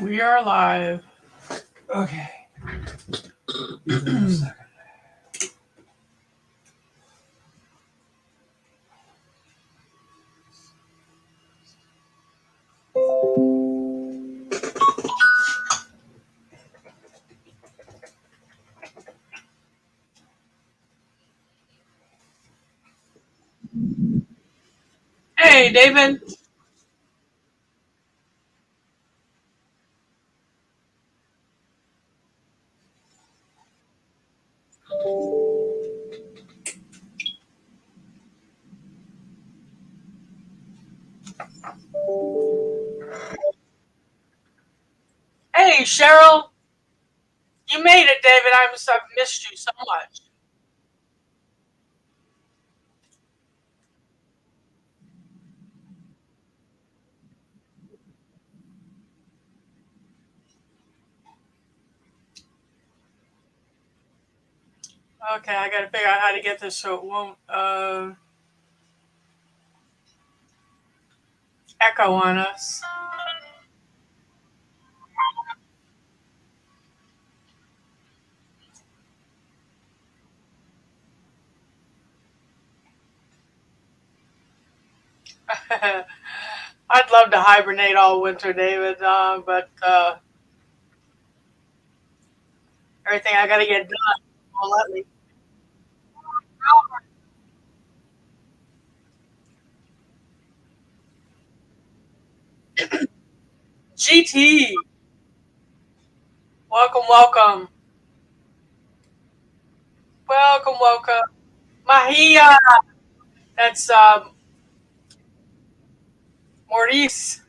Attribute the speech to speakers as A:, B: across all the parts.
A: We are live.
B: Okay. Give me a second.
A: Hey, David. Hey, Cheryl. You made it, David. I've missed you so much. Okay, I got to figure out how to get this so it won't echo on us. I'd love to hibernate all winter, David, but everything I got to get done won't let me. GT, welcome, welcome, welcome, welcome. Mahia, that's Maurice.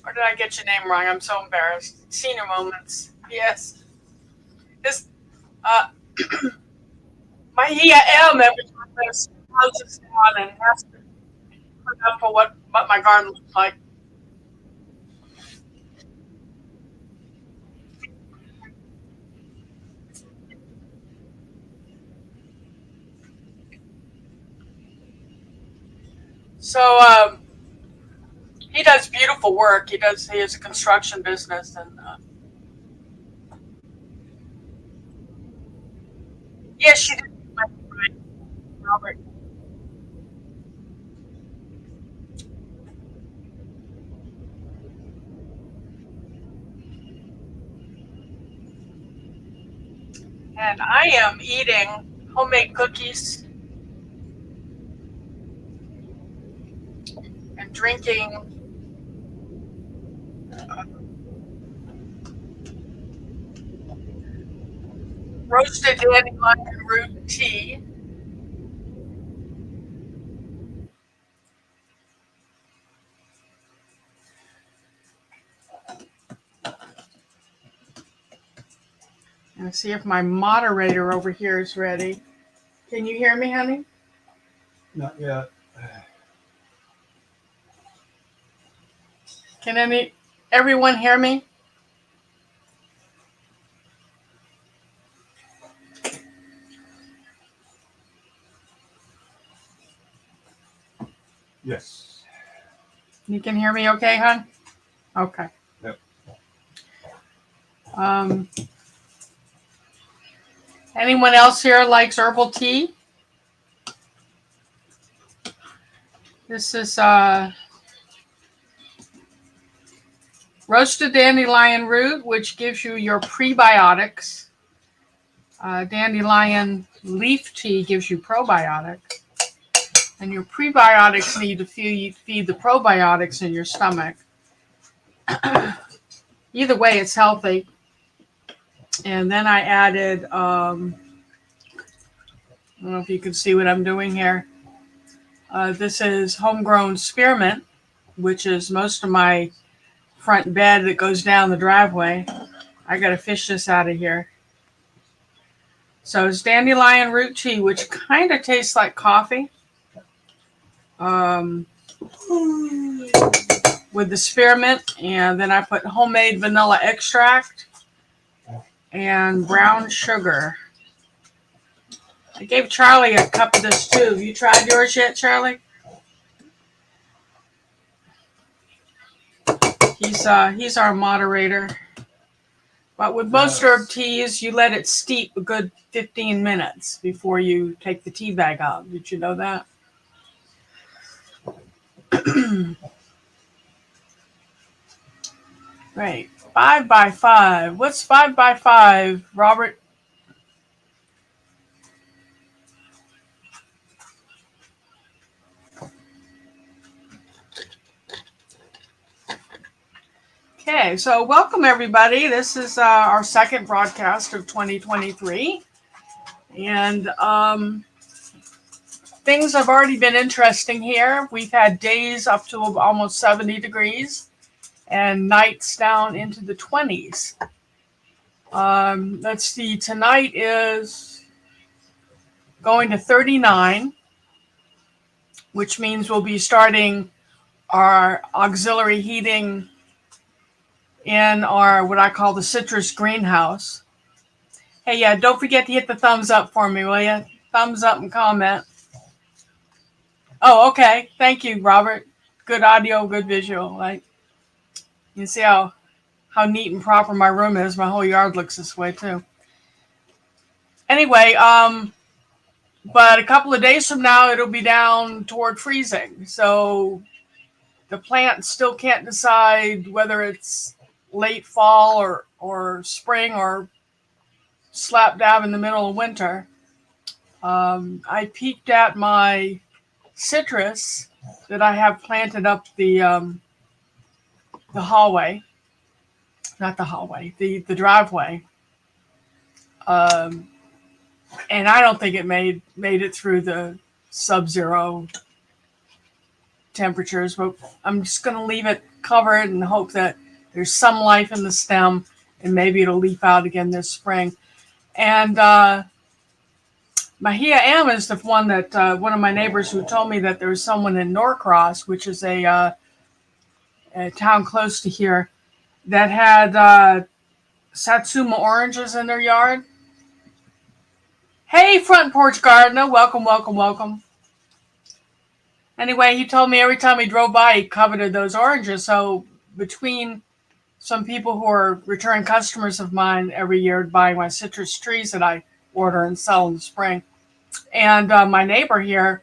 A: Or did I get your name wrong? I'm so embarrassed. Senior moments. Yes. This uh Mahia M every time there's houses down and has to put up for what my garden looks like. So he does beautiful work. He has a construction business and yes, she did. Robert. And I am eating homemade cookies and drinking roasted dandelion root tea. And see if my moderator over here is ready. Can you hear me, honey?
B: Not yet.
A: Can everyone hear me?
B: Yes.
A: You can hear me okay, hon? Okay.
B: Yep.
A: Um, anyone else here likes herbal tea? This is roasted dandelion root, which gives you your prebiotics. Dandelion leaf tea gives you probiotics. And your prebiotics need to feed the probiotics in your stomach. Either way, it's healthy. And then I added, I don't know if you can see what I'm doing here. This is homegrown spearmint, which is most of my front bed that goes down the driveway. I got to fish this out of here. So it's dandelion root tea, which kind of tastes like coffee. Um, with the spearmint, and then I put homemade vanilla extract and brown sugar. I gave Charlie a cup of this too. Have you tried yours yet, Charlie? He's our moderator. But with most herb teas, you let it steep a good 15 minutes before you take the tea bag out. Did you know that? Right. 5 by 5. What's 5 by 5, Robert? Okay, so welcome everybody. This is our second broadcast of 2023. And things have already been interesting here. We've had days up to almost 70 degrees and nights down into the 20s. Let's see, tonight is going to 39, which means we'll be starting our auxiliary heating in our, what I call the citrus greenhouse. Hey, yeah, don't forget to hit the thumbs up for me, will you? Thumbs up and comment. Oh, okay. Thank you, Robert. Good audio, good visual. Right? You can see how neat and proper my room is. My whole yard looks this way, too. Anyway, but a couple of days from now, it'll be down toward freezing. So the plant still can't decide whether it's late fall or spring or slap dab in the middle of winter. I peeked at my citrus that I have planted up the hallway, not the hallway, the driveway. And I don't think it made it through the sub-zero temperatures, but I'm just going to leave it covered and hope that there's some life in the stem and maybe it'll leaf out again this spring. And Mahia M is the one that one of my neighbors who told me that there's someone in Norcross, which is a town close to here, that had Satsuma oranges in their yard. Hey, front porch gardener, welcome, welcome, welcome. Anyway, he told me every time he drove by, he coveted those oranges. So between some people who are return customers of mine every year buying my citrus trees that I order and sell in the spring, and my neighbor here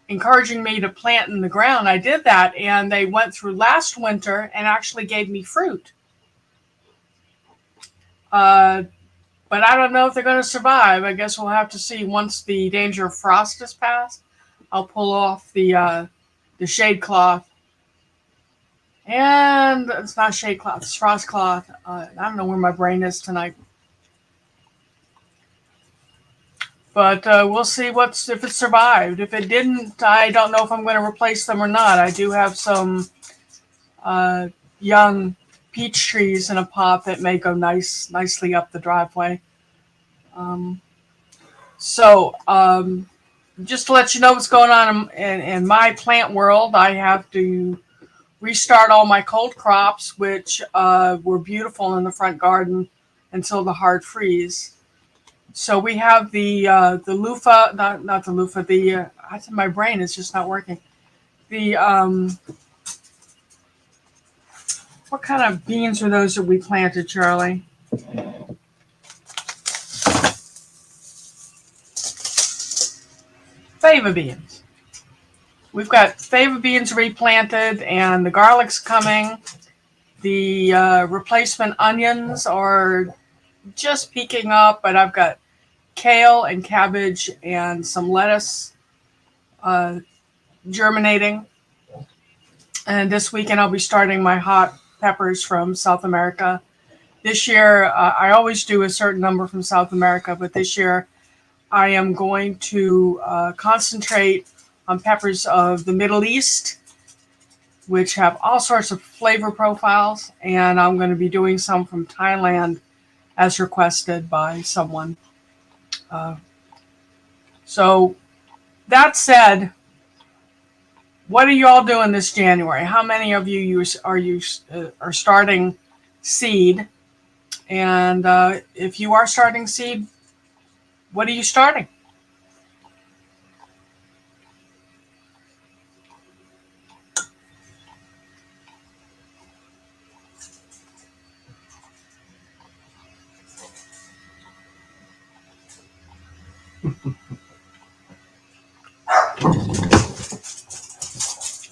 A: encouraging me to plant in the ground, I did that, and they went through last winter and actually gave me fruit. But I don't know if they're going to survive. I guess we'll have to see once the danger of frost is past. I'll pull off the shade cloth. And it's not shade cloth, it's frost cloth. I don't know where my brain is tonight. But we'll see if it survived. If it didn't, I don't know if I'm going to replace them or not. I do have some young peach trees in a pot that may go nicely up the driveway. So just to let you know what's going on in my plant world, I have to restart all my cold crops, which were beautiful in the front garden until the hard freeze. So we have the loofah, not the loofah, my brain is just not working. The, what kind of beans are those that we planted, Charlie? Fava beans. We've got fava beans replanted and the garlic's coming. The replacement onions are just peeking up, but I've got kale and cabbage and some lettuce germinating. And this weekend I'll be starting my hot peppers from South America. This year, I always do a certain number from South America, but this year I am going to concentrate on peppers of the Middle East, which have all sorts of flavor profiles, and I'm going to be doing some from Thailand as requested by someone. So that said, what are you all doing this January? How many of you are starting seed? And if you are starting seed, what are you starting?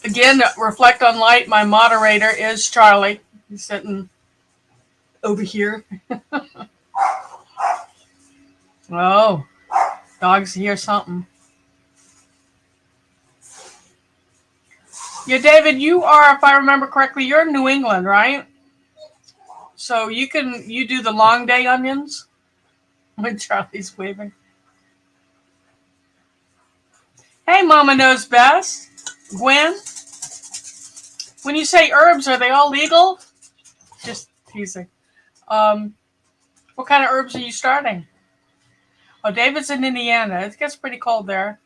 A: Again, Reflect on Light, my moderator is Charlie. He's sitting over here. Oh, dogs hear something. Yeah, David, you are, if I remember correctly, you're in New England, right? So you do the long day onions when Charlie's waving. Hey, Mama Knows Best. Gwen, when you say herbs, are they all legal? Just teasing. What kind of herbs are you starting? Oh, David's in Indiana. It gets pretty cold there.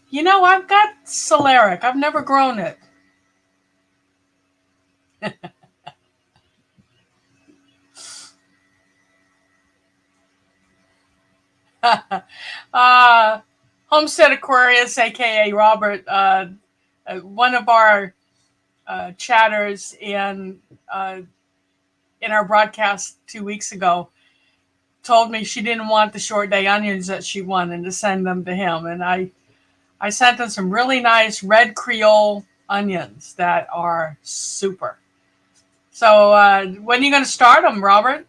A: You know, I've got celeriac. I've never grown it. Homestead Aquarius, aka Robert, one of our chatters in our broadcast 2 weeks ago, told me she didn't want the short day onions that she wanted to send them to him, and I sent him some really nice red Creole onions that are super. So when are you going to start them, Robert?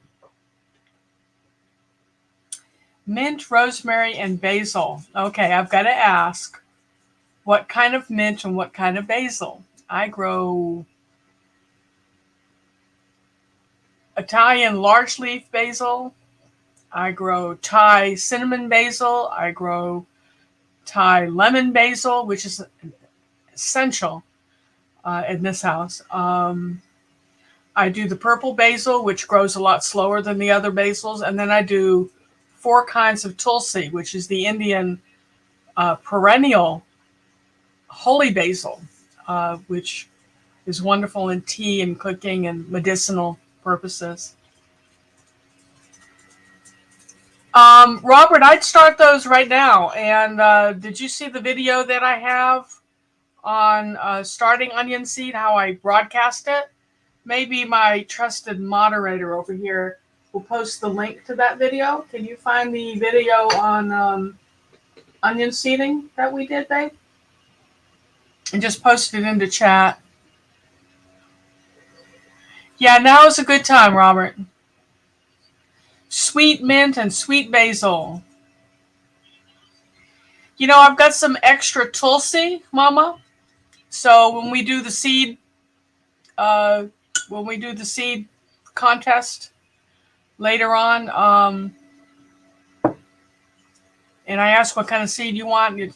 A: Mint, rosemary, and basil. Okay, I've got to ask, what kind of mint and what kind of basil? I grow Italian large leaf basil. I grow Thai cinnamon basil. I grow Thai lemon basil, which is essential in this house. I do the purple basil, which grows a lot slower than the other basils. And then I do 4 kinds of tulsi, which is the Indian perennial holy basil, which is wonderful in tea and cooking and medicinal purposes. Robert, I'd start those right now. And did you see the video that I have on starting onion seed, how I broadcast it? Maybe my trusted moderator over here will post the link to that video. Can you find the video on onion seeding that we did, babe? And just post it into chat. Yeah, now is a good time, Robert. Sweet mint and sweet basil. You know, I've got some extra tulsi, Mama. So when we do the seed, contest later on, and I ask what kind of seed you want,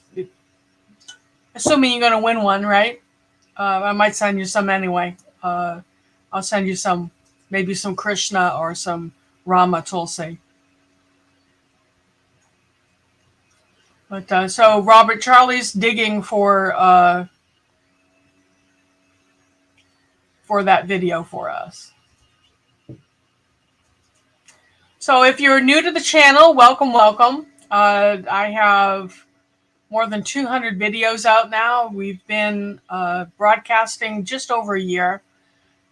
A: assuming you're going to win one, right? I might send you some anyway. I'll send you some, maybe some Krishna or some Rama Tulsi. But so Robert, Charlie's digging for that video for us. So if you're new to the channel, welcome, welcome. I have more than 200 videos out now. We've been broadcasting just over a year.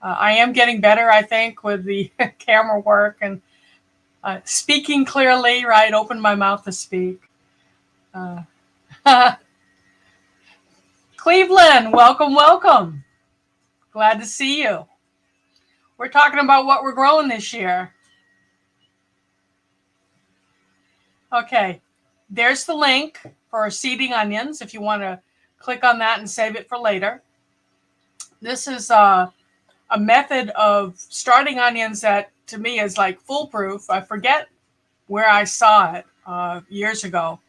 A: I am getting better, I think, with the camera work and speaking clearly, right? Open my mouth to speak. Cleveland, welcome, welcome. Glad to see you. We're talking about what we're growing this year. Okay, there's the link for seeding onions if you want to click on that and save it for later. This is a method of starting onions that to me is like foolproof. I forget where I saw it years ago,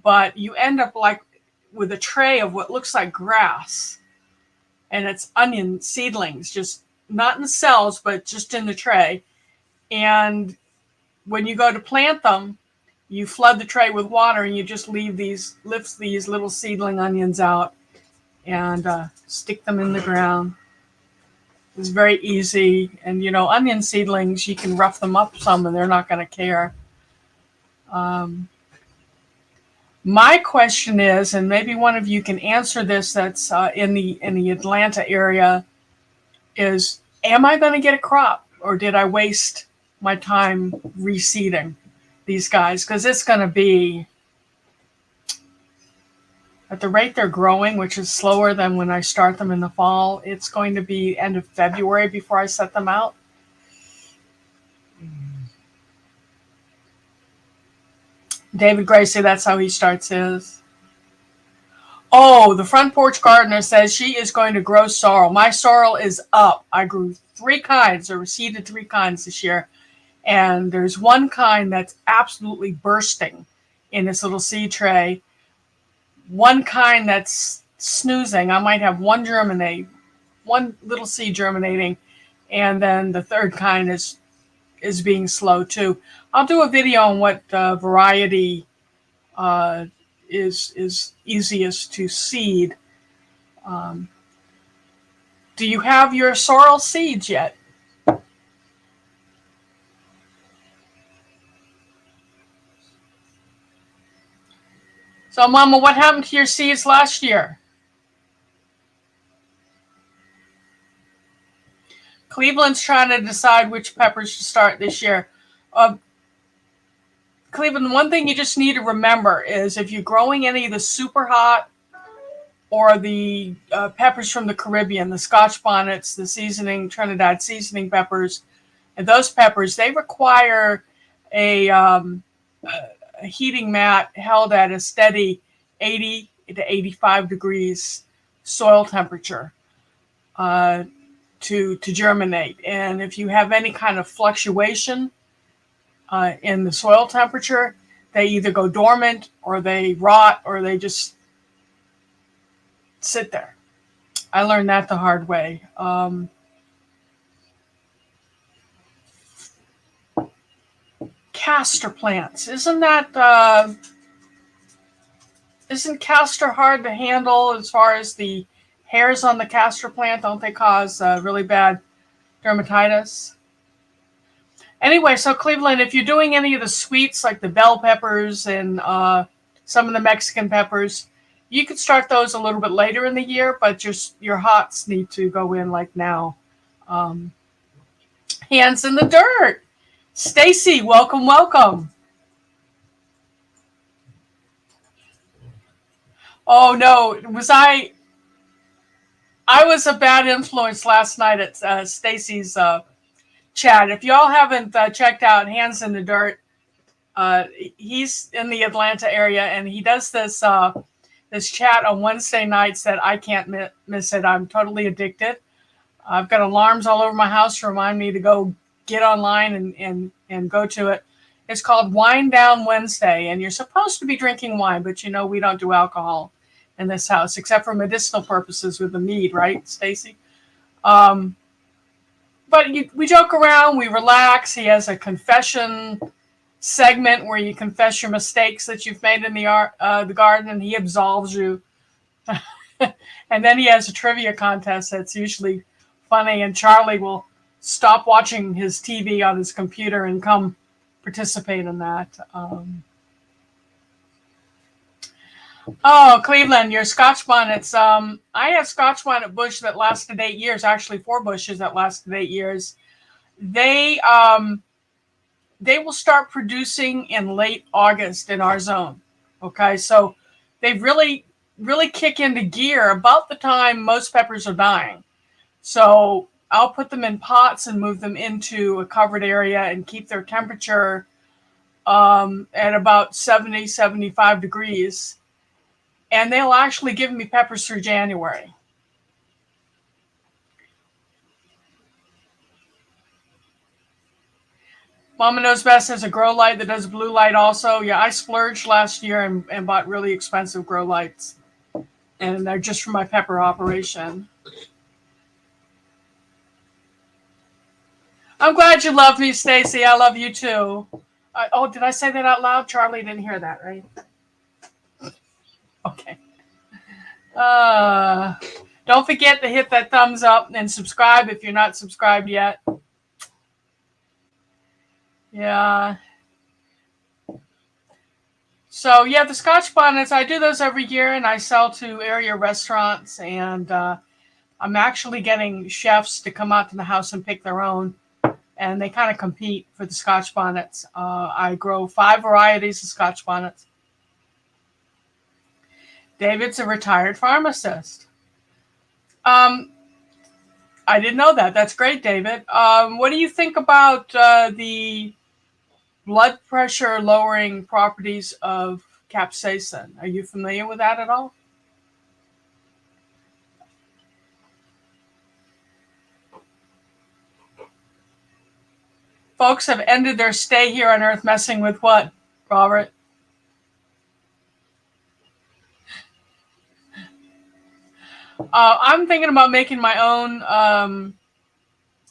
A: but you end up like with a tray of what looks like grass, and it's onion seedlings, just not in the cells, but just in the tray. And when you go to plant them, you flood the tray with water and you just lift these little seedling onions out and stick them in the ground. It's very easy. And, onion seedlings, you can rough them up some and they're not going to care. My question is, and maybe one of you can answer this that's in the Atlanta area, is am I going to get a crop or did I waste my time reseeding these guys? Because it's going to be, at the rate they're growing, which is slower than when I start them in the fall, it's going to be end of February before I set them out. David Gracie, that's how he starts his. Oh, the front porch gardener says she is going to grow sorrel. My sorrel is up. I grew 3 kinds or seeded 3 kinds this year. And there's one kind that's absolutely bursting in this little seed tray. One kind that's snoozing. I might have one little seed germinating. And then the third kind is being slow too. I'll do a video on what variety is easiest to seed. Do you have your sorrel seeds yet? So, Mama, what happened to your seeds last year? Cleveland's trying to decide which peppers to start this year. Cleveland, one thing you just need to remember is if you're growing any of the super hot or the peppers from the Caribbean, the Scotch bonnets, the Trinidad seasoning peppers, and those peppers, they require a heating mat held at a steady 80 to 85 degrees soil temperature to germinate. And if you have any kind of fluctuation in the soil temperature, they either go dormant or they rot or they just sit there. I learned that the hard way. Castor plants. Isn't castor hard to handle as far as the hairs on the castor plant? Don't they cause really bad dermatitis? Anyway, so Cleveland, if you're doing any of the sweets like the bell peppers and some of the Mexican peppers, you could start those a little bit later in the year, but your hots need to go in like now. Hands in the dirt. Stacy, welcome. Oh no, I was a bad influence last night at Stacy's chat. If y'all haven't checked out Hands in the Dirt, he's in the Atlanta area and he does this chat on Wednesday nights that I can't miss it. I'm totally addicted. I've got alarms all over my house to remind me to go get online and go to it. It's called Wine Down Wednesday, and you're supposed to be drinking wine, but we don't do alcohol in this house except for medicinal purposes with the mead, right, Stacy? But we joke around, we relax. He has a confession segment where you confess your mistakes that you've made in the garden, and he absolves you. And then he has a trivia contest that's usually funny, and Charlie will stop watching his TV on his computer and come participate in that. Cleveland, your Scotch bonnets. I had Scotch bonnet bush that lasted 8 years, actually 4 bushes that lasted 8 years. They will start producing in late August in our zone. Okay, so they really kick into gear about the time most peppers are dying. So I'll put them in pots and move them into a covered area and keep their temperature at about 70, 75 degrees. And they'll actually give me peppers through January. Mama Knows Best has a grow light that does blue light also. Yeah, I splurged last year and bought really expensive grow lights. And they're just for my pepper operation. I'm glad you love me, Stacy. I love you too. Did I say that out loud? Charlie didn't hear that, right? Okay. Don't forget to hit that thumbs up and subscribe if you're not subscribed yet. Yeah. So yeah, the Scotch bonnets, I do those every year and I sell to area restaurants, and I'm actually getting chefs to come out to the house and pick their own, and they kind of compete for the Scotch bonnets. I grow 5 varieties of Scotch bonnets. David's a retired pharmacist. I didn't know that. That's great, David. What do you think about the blood pressure lowering properties of capsaicin? Are you familiar with that at all? Folks have ended their stay here on Earth messing with what, Robert? I'm thinking about making my own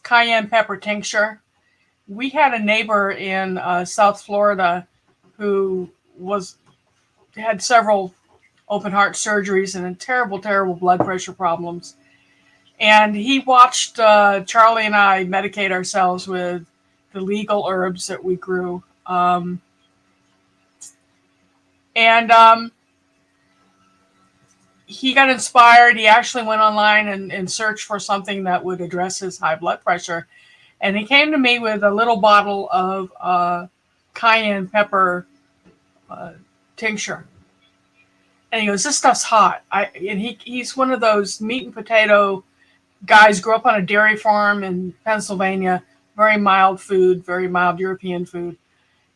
A: cayenne pepper tincture. We had a neighbor in South Florida who had several open heart surgeries and terrible, terrible blood pressure problems. And he watched Charlie and I medicate ourselves with the legal herbs that we grew. And he got inspired. He actually went online and searched for something that would address his high blood pressure. And he came to me with a little bottle of cayenne pepper tincture. And he goes, "This stuff's hot." He's one of those meat and potato guys, grew up on a dairy farm in Pennsylvania, very mild food, very mild European food.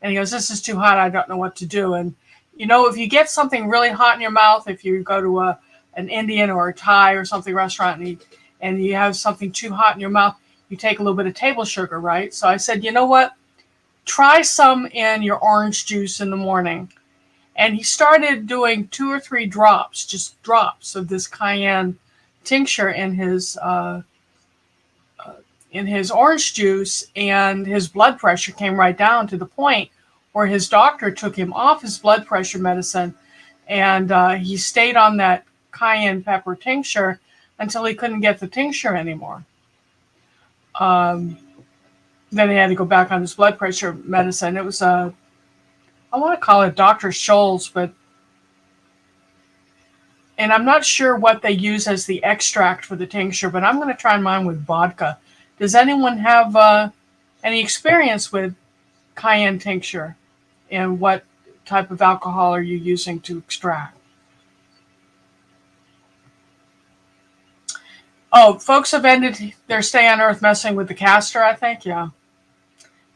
A: And he goes, "This is too hot. I don't know what to do." And, if you get something really hot in your mouth, if you go to an Indian or a Thai or something restaurant and you have something too hot in your mouth, you take a little bit of table sugar, right? So I said, "You know what? Try some in your orange juice in the morning." And he started doing 2 or 3 drops, just drops of this cayenne tincture in his orange juice, and his blood pressure came right down to the point where his doctor took him off his blood pressure medicine, and he stayed on that cayenne pepper tincture until he couldn't get the tincture anymore. Then he had to go back on his blood pressure medicine. It was I want to call it Dr. Scholl's, and I'm not sure what they use as the extract for the tincture, but I'm going to try mine with vodka. Does anyone have any experience with cayenne tincture, and what type of alcohol are you using to extract? Oh, folks have ended their stay on Earth messing with the castor, I think. Yeah.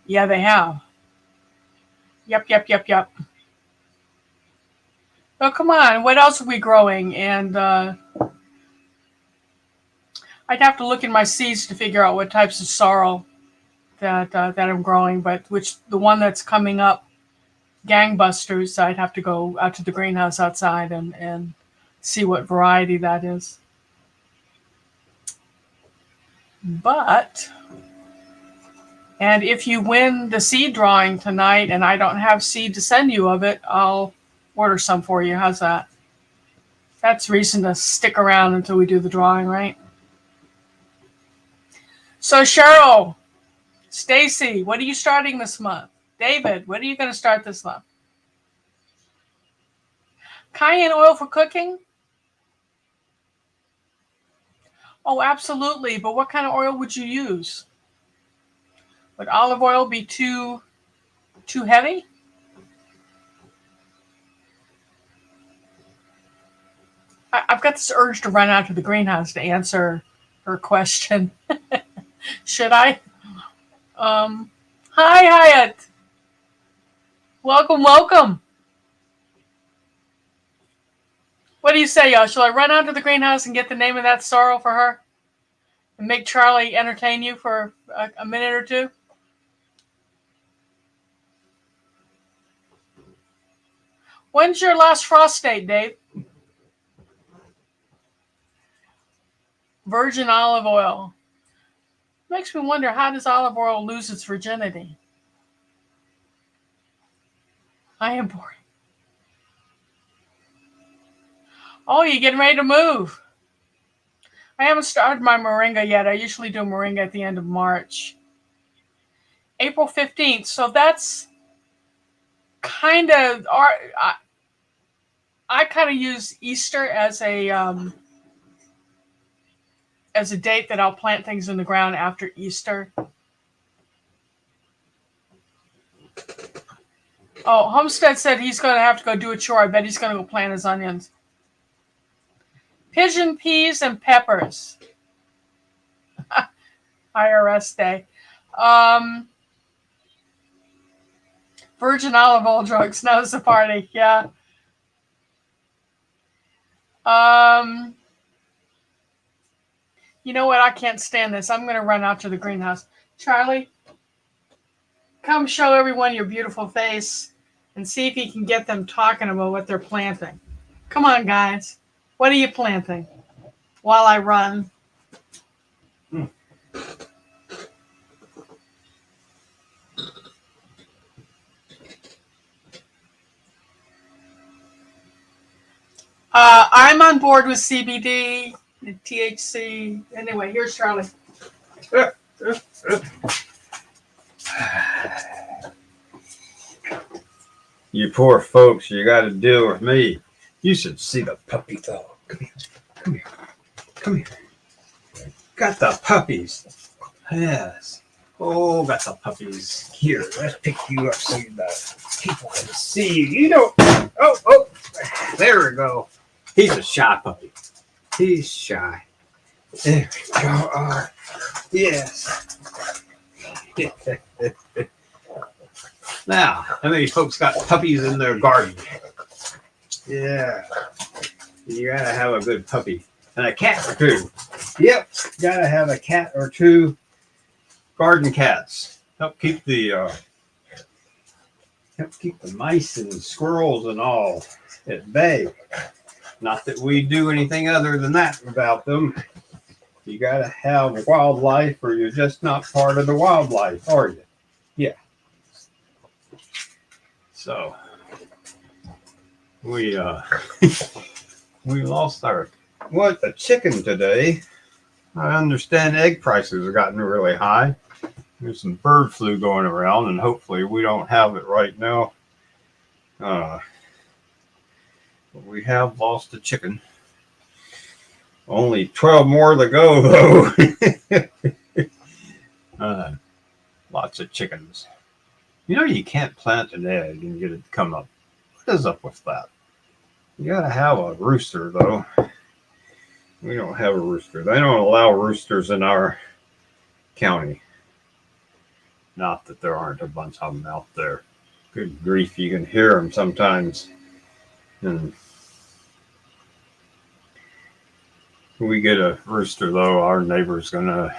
A: Yeah, they have. Yep. Oh, come on. What else are we growing? And I'd have to look in my seeds to figure out what types of sorrel that I'm growing, but the one that's coming up, gangbusters, I'd have to go out to the greenhouse outside and see what variety that is. And if you win the seed drawing tonight and I don't have seed to send you of it, I'll order some for you. How's that? That's reason to stick around until we do the drawing, right? So Cheryl, Stacy, what are you starting this month? David, what are you going to start this month? Cayenne oil for cooking? Oh, absolutely. But what kind of oil would you use? Would olive oil be too heavy? I've got this urge to run out to the greenhouse to answer her question. Should I? Hi, Hyatt. Welcome. What do you say, y'all? Shall I run out to the greenhouse and get the name of that sorrel for her? And make Charlie entertain you for a minute or two? When's your last frost date, Dave? Virgin olive oil. Makes me wonder, how does olive oil lose its virginity? I am boring. Oh, you're getting ready to move. I haven't started my moringa yet. I usually do moringa at the end of March. April 15th. So that's kind of I kind of use Easter as a date that I'll plant things in the ground after Easter. Oh, Homestead said he's going to have to go do a chore. I bet he's going to go plant his onions. Pigeon peas and peppers. IRS day. Virgin olive oil drugs. Knows the party. Yeah. You know what? I can't stand this. I'm going to run out to the greenhouse. Charlie, come show everyone your beautiful face and see if you can get them talking about what they're planting. Come on, guys. What are you planting while I run? I'm on board with CBD and THC. Anyway, here's Charlie.
B: You poor folks, you got to deal with me. You should see the puppy though. Come here. Come here. Come here. Got the puppies. Yes. Oh, got the puppies. Here, let's pick you up so the people can see you. You don't. Oh. There we go. He's a shy puppy. He's shy. There we go. Yes. Now, how many folks got puppies in their garden? Yeah. You gotta have a good puppy. And a cat or two. Yep. Gotta have a cat or two. Garden cats. Help keep the mice and squirrels and all at bay. Not that we do anything other than that about them. You gotta have wildlife or you're just not part of the wildlife, are you? Yeah. So we lost our a chicken today. I understand egg prices have gotten really high. There's some bird flu going around, and hopefully we don't have it right now. But we have lost a chicken. Only 12 more to go, though. Lots of chickens. You know, you can't plant an egg and get it to come up. What is up with that? You gotta have a rooster, though. We don't have a rooster. They don't allow roosters in our county. Not that there aren't a bunch of them out there. Good grief, you can hear them sometimes. And if we get a rooster, though, our neighbor's going to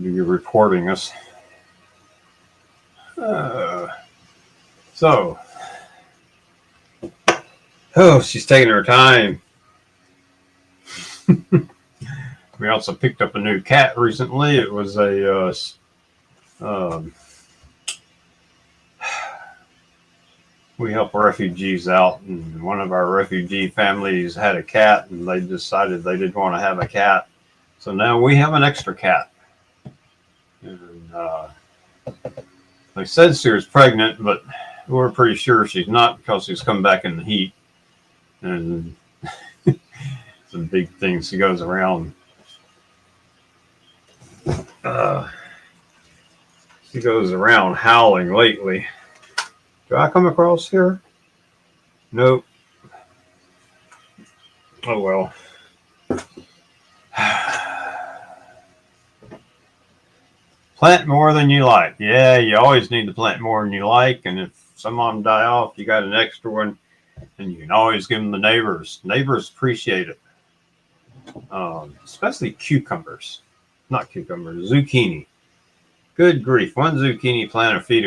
B: be reporting us. She's taking her time. We also picked up a new cat recently. It was we help refugees out, and one of our refugee families had a cat, and they decided they didn't want to have a cat. So now we have an extra cat. And they said she was pregnant, but we're pretty sure she's not because she's come back in the heat. And some big things she goes around. She goes around howling lately. Do I come across here? Nope. Oh well. Plant more than you like. Yeah, you always need to plant more than you like. And if some of them die off, you got an extra one. And you can always give them the neighbors. Neighbors appreciate it. Especially cucumbers. Not cucumbers, zucchini. Good grief. One zucchini plant will feed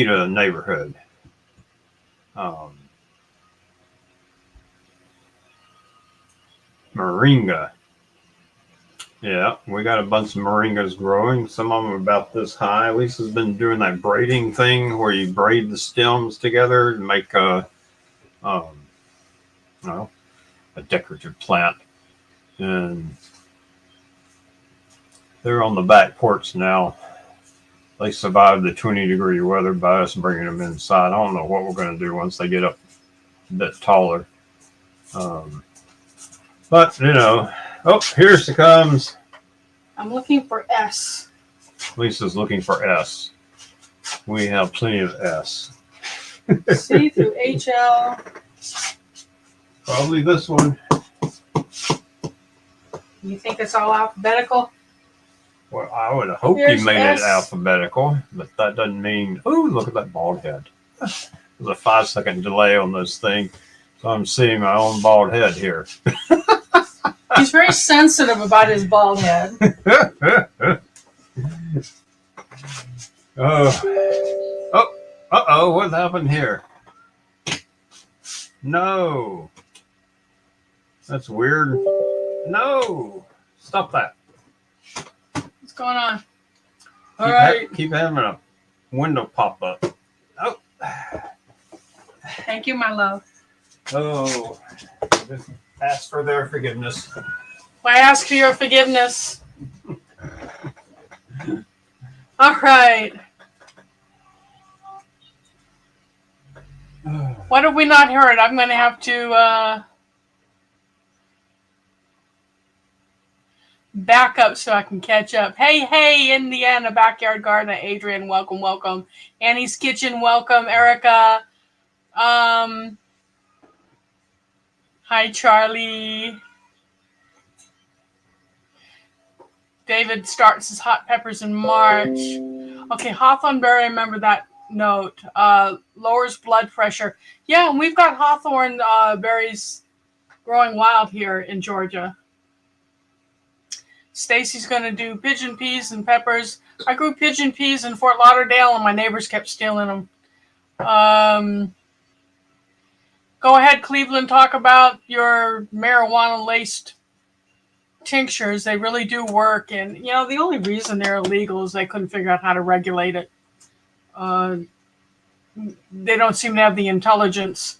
B: a neighborhood. Moringa. Yeah, we got a bunch of moringas growing. Some of them are about this high. Lisa's been doing that braiding thing where you braid the stems together and make a decorative plant. and they're on the back porch now. They survived the 20-degree weather by us bringing them inside. I don't know what we're going to do once they get up a bit taller. But, oh, here she comes.
A: I'm looking for S.
B: Lisa's looking for S. We have plenty of S.
A: C through HL.
B: Probably this one.
A: You think it's all alphabetical?
B: Well, I would hope
A: Here's
B: you made
A: S.
B: it alphabetical, but that doesn't mean. Oh, look at that bald head. There's a 5-second delay on this thing, so I'm seeing my own bald head here.
A: He's very sensitive about his bald head.
B: Uh-oh, what happened here? No. That's weird. No. Stop that.
A: What's going on? All right.
B: Keep having a window pop up. Oh.
A: Thank you, my love.
B: Oh. Ask for their forgiveness.
A: I ask for your forgiveness. All right. What have we not heard? I'm going to have to back up so I can catch up. Hey, Indiana Backyard Gardener, Adrian, welcome. Annie's Kitchen, welcome. Erica. Hi, Charlie. David starts his hot peppers in March. Okay, hawthorn berry, remember that note. Lowers blood pressure. Yeah, and we've got hawthorn berries growing wild here in Georgia. Stacy's going to do pigeon peas and peppers. I grew pigeon peas in Fort Lauderdale, and my neighbors kept stealing them. Go ahead, Cleveland, talk about your marijuana-laced tinctures. They really do work. And, the only reason they're illegal is they couldn't figure out how to regulate it. They don't seem to have the intelligence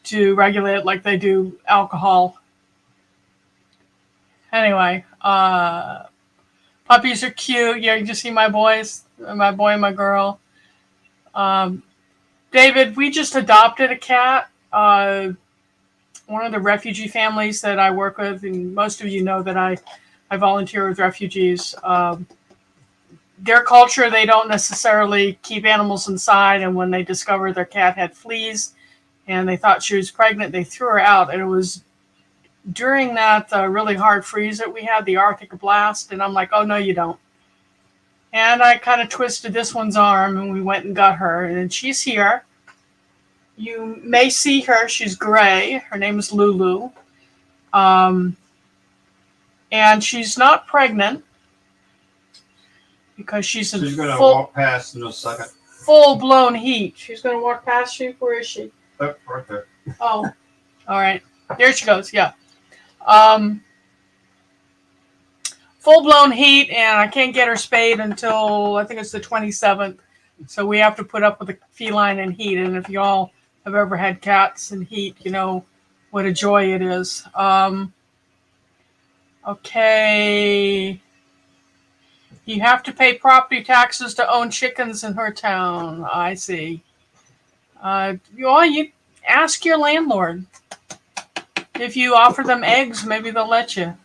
A: to regulate it like they do alcohol. Anyway, puppies are cute. Yeah, you just see my boys, my boy and my girl. David, we just adopted a cat. One of the refugee families that I work with, and most of you know that I volunteer with refugees. Their culture, they don't necessarily keep animals inside, and when they discovered their cat had fleas and they thought she was pregnant, they threw her out. And it was during that really hard freeze that we had, the Arctic blast, and I'm like, oh, no, you don't. And I kind of twisted this one's arm, and we went and got her, and she's here. You may see her. She's gray. Her name is Lulu. And she's not pregnant because she's in
B: going to walk past in a second.
A: Full-blown heat. She's going to walk past you. Where is she?
B: Oh, right there.
A: Oh, all right. There she goes. Yeah. Full-blown heat, and I can't get her spayed until I think it's the 27th. So we have to put up with the feline and heat. And if y'all have ever had cats and heat, you know what a joy it is. Okay. You have to pay property taxes to own chickens in her town. I see. You ask your landlord. If you offer them eggs, maybe they'll let you.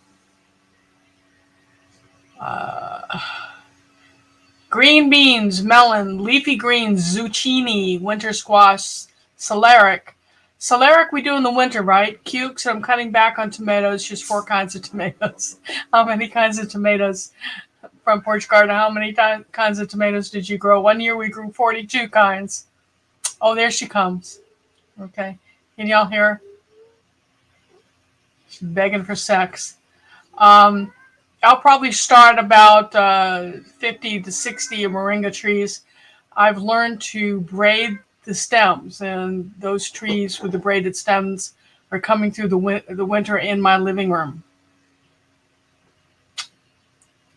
A: Green beans, melon, leafy greens, zucchini, winter squash, celeriac. Celeriac we do in the winter, right? Cukes, I'm cutting back on tomatoes, just 4 kinds of tomatoes. How many kinds of tomatoes? Front Porch Garden, how many kinds of tomatoes did you grow? One year we grew 42 kinds. Oh, there she comes. Okay. Can y'all hear her? She's begging for sex. I'll probably start about 50 to 60 moringa trees. I've learned to braid the stems, and those trees with the braided stems are coming through the winter in my living room.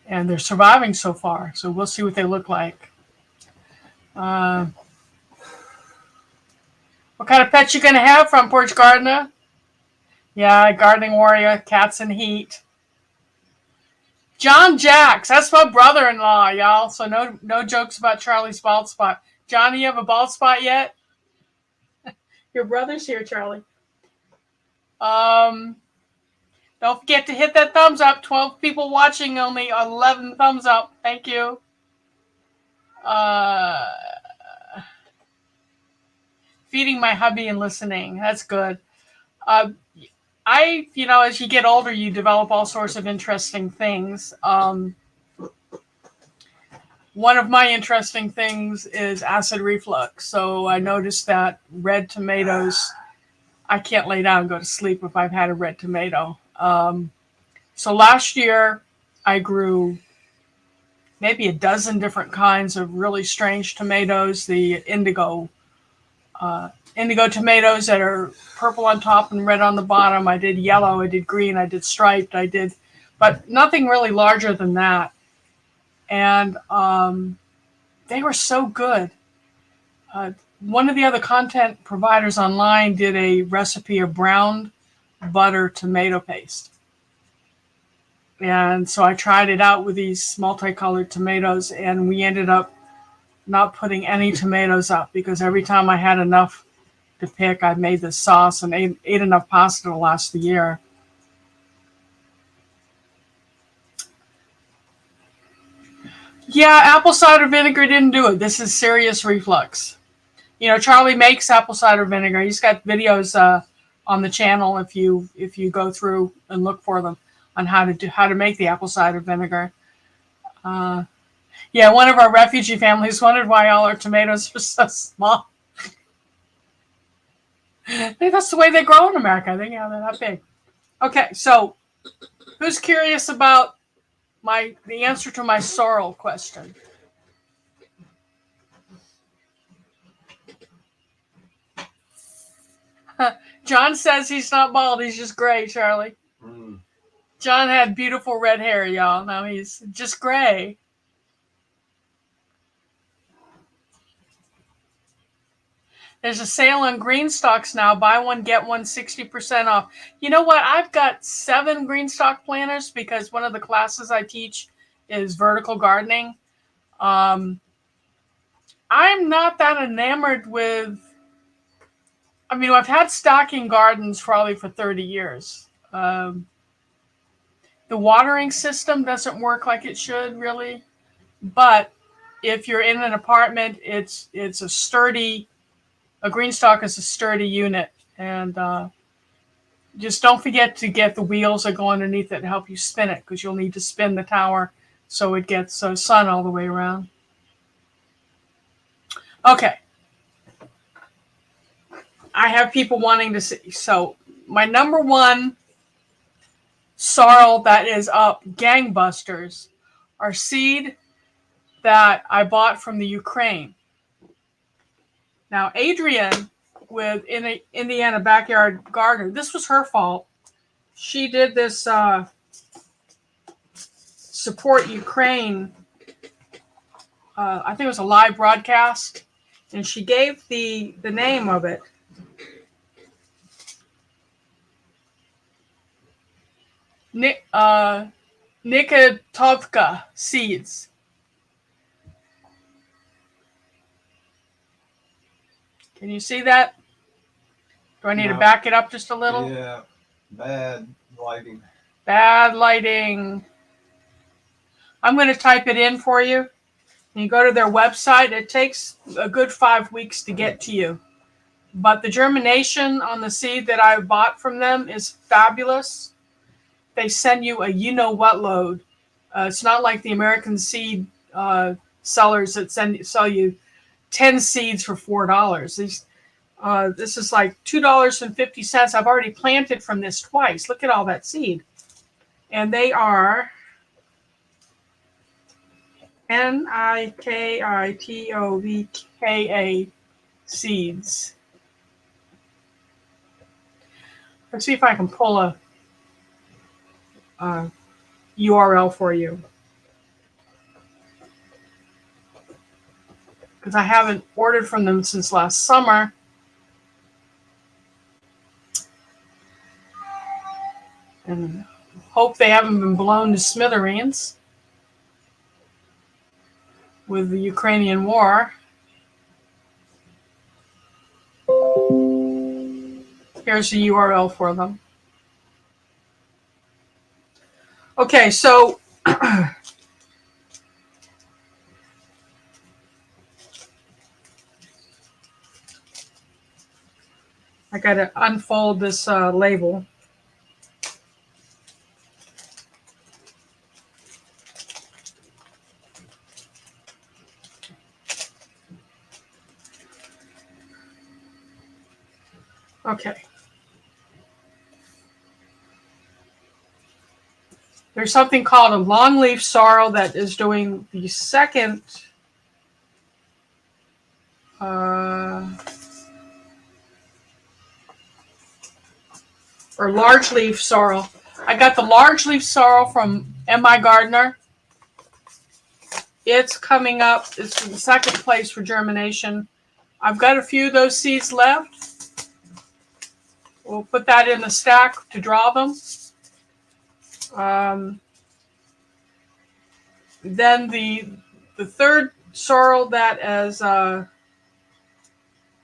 A: And they're surviving so far, so we'll see what they look like. What kind of pet you going to have, Front Porch Gardener? Yeah, gardening warrior, cats and heat. John Jacks. That's my brother-in-law, y'all. So no jokes about Charlie's bald spot. Johnny, you have a bald spot yet? Your brother's here, Charlie. Don't forget to hit that thumbs up. 12 people watching, only 11 thumbs up. Thank you. Feeding my hubby and listening. That's good. As you get older, you develop all sorts of interesting things. One of my interesting things is acid reflux. So I noticed that red tomatoes, I can't lay down and go to sleep if I've had a red tomato. So last year I grew maybe a dozen different kinds of really strange tomatoes. The indigo tomatoes that are purple on top and red on the bottom. I did yellow, I did green, I did striped, but nothing really larger than that. And they were so good. One of the other content providers online did a recipe of brown butter tomato paste. And so I tried it out with these multicolored tomatoes, and we ended up not putting any tomatoes up because every time I had enough to pick, I made this sauce and ate enough pasta to last the year. Yeah, apple cider vinegar didn't do it. This is serious reflux. Charlie makes apple cider vinegar. He's got videos on the channel if you go through and look for them on how to make the apple cider vinegar. Yeah, one of our refugee families wondered why all our tomatoes were so small. I think that's the way they grow in America. I think they're that big. Okay, so who's curious about the answer to my sorrel question? John says he's not bald, he's just gray, Charlie. John had beautiful red hair, y'all. Now he's just gray. There's a sale on green stalks now. Buy one, get one, 60% off. You know what? I've got 7 green stalk planters because one of the classes I teach is vertical gardening. I'm not that enamored with... I've had stocking gardens probably for 30 years. The watering system doesn't work like it should, really. But if you're in an apartment, it's a sturdy... A green stalk is a sturdy unit, and just don't forget to get the wheels that go underneath it to help you spin it, because you'll need to spin the tower so it gets sun all the way around. Okay. I have people wanting to see. So my number one sorrel that is up gangbusters are seed that I bought from the Ukraine. Now, Adrienne with Indiana Backyard Gardener, this was her fault. She did this Support Ukraine, I think it was a live broadcast, and she gave the name of it. Nikotovka seeds. Can you see that? Do I need to back it up just a little?
B: Yeah, bad lighting.
A: Bad lighting. I'm going to type it in for you. You go to their website. It takes a good 5 weeks to get to you. But the germination on the seed that I bought from them is fabulous. They send you a you-know-what load. It's not like the American seed sellers that sell you 10 seeds for $4. This is like $2.50. I've already planted from this twice. Look at all that seed. And they are Nikitova seeds. Let's see if I can pull a URL for you. Because I haven't ordered from them since last summer. And Hope they haven't been blown to smithereens with the Ukrainian war. Here's the URL for them. Okay, so I got to unfold this label. Okay. There's something called a longleaf sorrel that is doing the second or large leaf sorrel. I got the large leaf sorrel from M.I. Gardner. It's coming up. It's in the second place for germination. I've got a few of those seeds left. We'll put that in the stack to draw them. Then the third sorrel that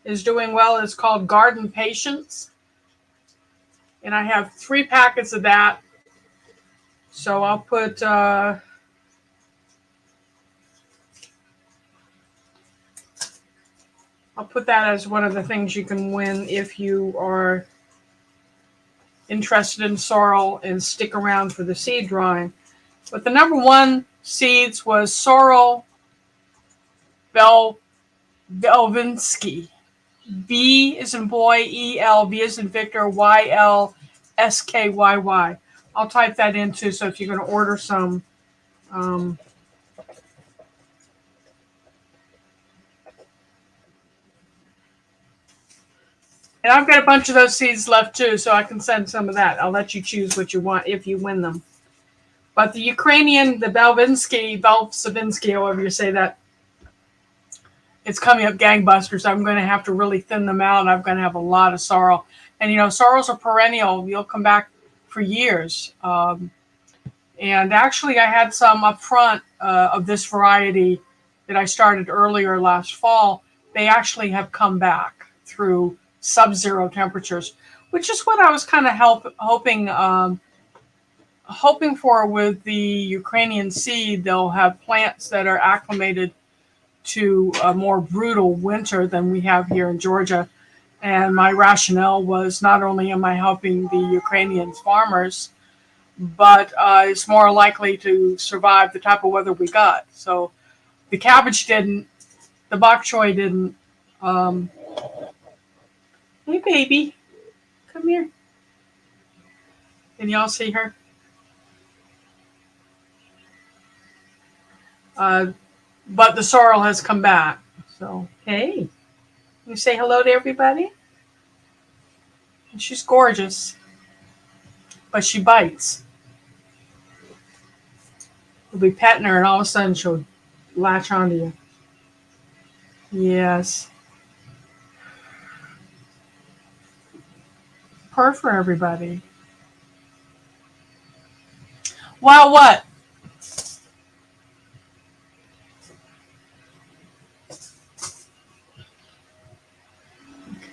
A: is doing well is called Garden Patience. And I have 3 packets of that. So I'll put that as one of the things you can win if you are interested in sorrel and stick around for the seed drawing. But the number 1 seeds was sorrel Belvinsky. B is in boy, E-L, V is in Victor, Y-L-S-K-Y-Y. I'll type that in too, so if you're going to order some, and I've got a bunch of those seeds left too, so I can send some of that. I'll let you choose what you want if you win them. But the Ukrainian, the Belvinsky, however you say that, it's coming up gangbusters. I'm going to have to really thin them out, and I'm going to have a lot of sorrel. And, you know, sorrels are perennial. You'll come back for years. And actually, I had some up front of this variety that I started earlier last fall. They actually have come back through sub-zero temperatures, which is what I was kind of hoping for with the Ukrainian seed. They'll have plants that are acclimated to a more brutal winter than we have here in Georgia. And my rationale was not only am I helping the Ukrainian farmers, but it's more likely to survive the type of weather we got. So the cabbage didn't, the bok choy didn't. Hey, baby, come here. Can y'all see her? But the sorrel has come back. So, hey, you say hello to everybody? And she's gorgeous, but she bites. You'll be petting her, and all of a sudden she'll latch onto you. Yes. Purr for everybody. Wow, what?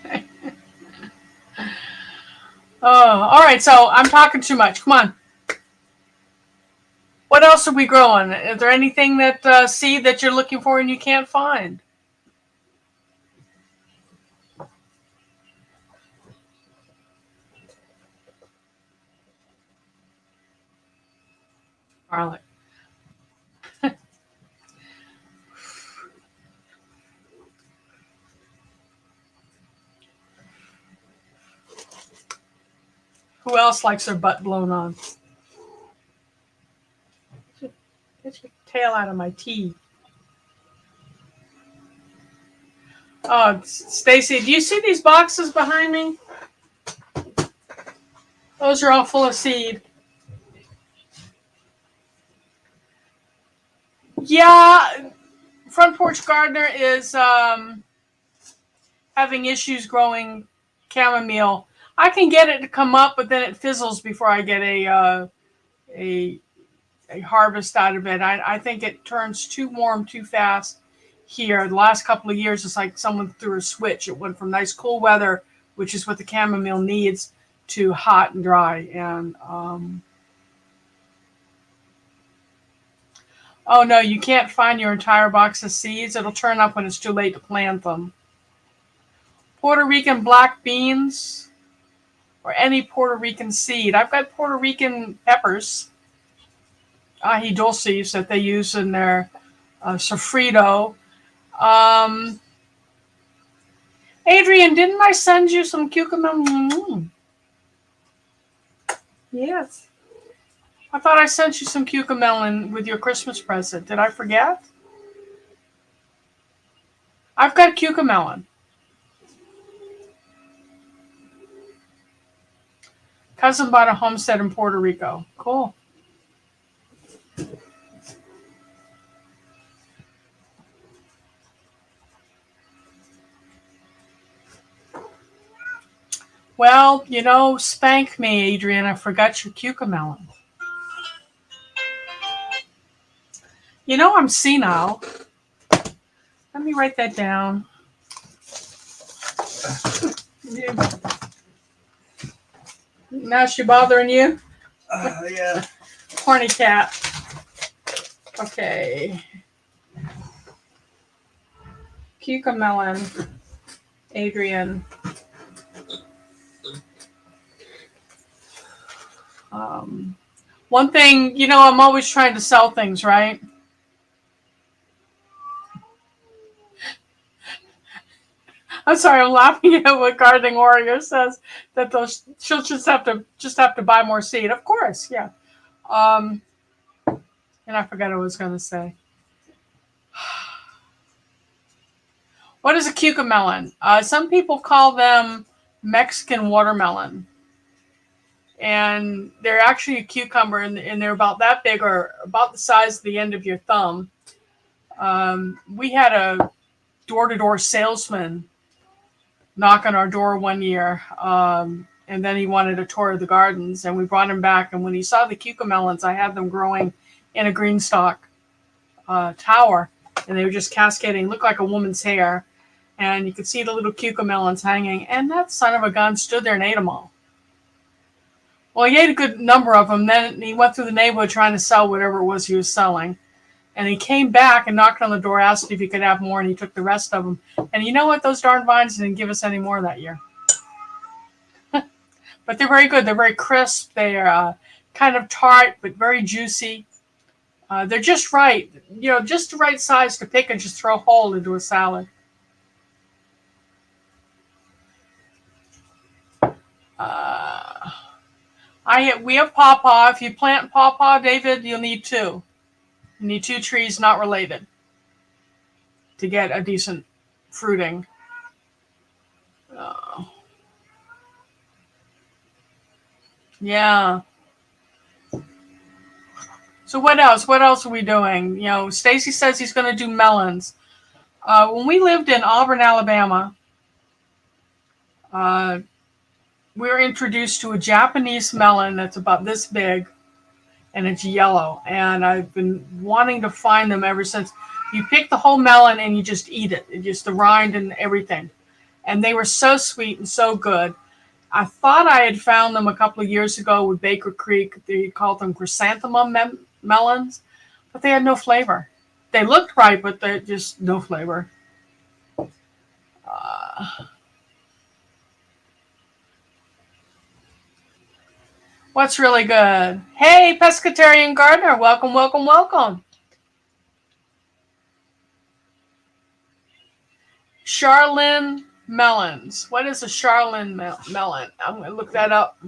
A: Okay. Oh, all right. So I'm talking too much. Come on. What else are we growing? Is there anything that seed that you're looking for and you can't find? Garlic. Who else likes their butt blown on? Get your tail out of my tea. Oh, Stacy, do you see these boxes behind me? Those are all full of seed. Yeah, Front Porch Gardener is having issues growing chamomile. I can get it to come up, but then it fizzles before I get a a harvest out of it. I think it turns too warm too fast here. The last couple of years, it's like someone threw a switch. It went from nice cool weather, which is what the chamomile needs, to hot and dry. And oh no, you can't find your entire box of seeds. It'll turn up when it's too late to plant them. Puerto Rican black beans or any Puerto Rican seed. I've got Puerto Rican peppers, ají dulces, that they use in their sofrito. Adrian, didn't I send you some cucumber? Yes. I thought I sent you some cucamelon with your Christmas present. Did I forget? I've got cucamelon. Cousin bought a homestead in Puerto Rico. Cool. Well, spank me, Adrian. I forgot your cucamelon. I'm senile. Let me write that down. Now she bothering you?
B: Yeah.
A: Horny cat. Okay. Cucamelon. Adrian. One thing, I'm always trying to sell things, right? I'm sorry, I'm laughing at what Gardening Warrior says, that she'll just have to buy more seed. Of course, yeah. And I forgot what I was going to say. What is a cucamelon? Some people call them Mexican watermelon. And they're actually a cucumber, and they're about that big, or about the size of the end of your thumb. We had a door-to-door salesman knock on our door one year, and then he wanted a tour of the gardens, and we brought him back. And when he saw the cucamelons, I had them growing in a green stalk tower, and they were just cascading, looked like a woman's hair, and you could see the little cucamelons hanging, and that son of a gun stood there and ate them all. Well, he ate a good number of them. Then he went through the neighborhood trying to sell whatever it was he was selling. And he came back and knocked on the door, asked if he could have more, and he took the rest of them. And you know what? Those darn vines didn't give us any more that year. But they're very good. They're very crisp. They're kind of tart, but very juicy. They're just right. Just the right size to pick and just throw whole into a salad. We have pawpaw. If you plant pawpaw, David, you'll need 2. You need 2 trees not related to get a decent fruiting. Yeah. So what else? What else are we doing? Stacy says he's going to do melons. When we lived in Auburn, Alabama, we were introduced to a Japanese melon that's about this big, and it's yellow. And I've been wanting to find them ever since. You pick the whole melon and you just eat it. Just the rind and everything. And they were so sweet and so good. I thought I had found them a couple of years ago with Baker Creek. They called them chrysanthemum melons, but they had no flavor. They looked right, but they're just no flavor. What's really good? Hey, Pescatarian Gardener, welcome, welcome, welcome. Charlene melons. What is a Charlene melon? I'm going to look that up.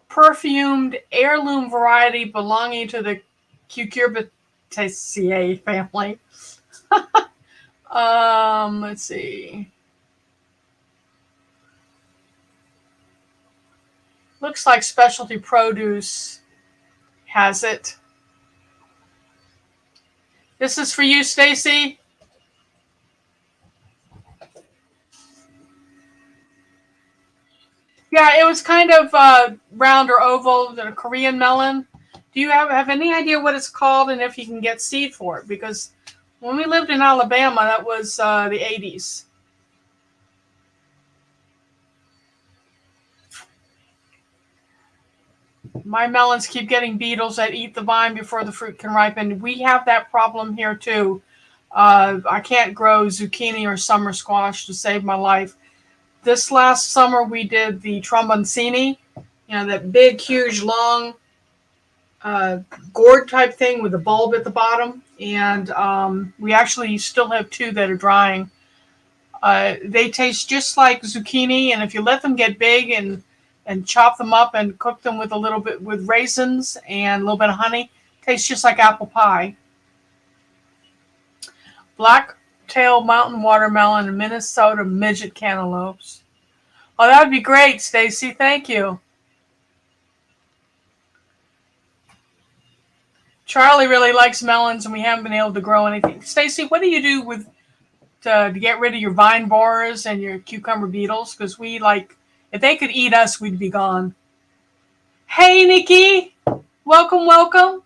A: Perfumed heirloom variety belonging to the Cucurbitaceae family. Let's see. Looks like Specialty Produce has it. This is for you, Stacy. Yeah, it was kind of round or oval, the Korean melon. Do you have any idea what it's called and if you can get seed for it? Because when we lived in Alabama, that was the 80s. My melons keep getting beetles that eat the vine before the fruit can ripen. We have that problem here too. I can't grow zucchini or summer squash to save my life. This last summer we did the tromboncini, that big, huge, long gourd type thing with a bulb at the bottom. And we actually still have two that are drying. They taste just like zucchini, and if you let them get big and chop them up and cook them with a little bit with raisins and a little bit of honey, tastes just like apple pie. Black-tailed mountain watermelon and Minnesota midget cantaloupes. Oh, that would be great, Stacy. Thank you. Charlie really likes melons, and we haven't been able to grow anything. Stacy, what do you do with to get rid of your vine borers and your cucumber beetles? Because if they could eat us, we'd be gone. Hey, Nikki. Welcome, welcome.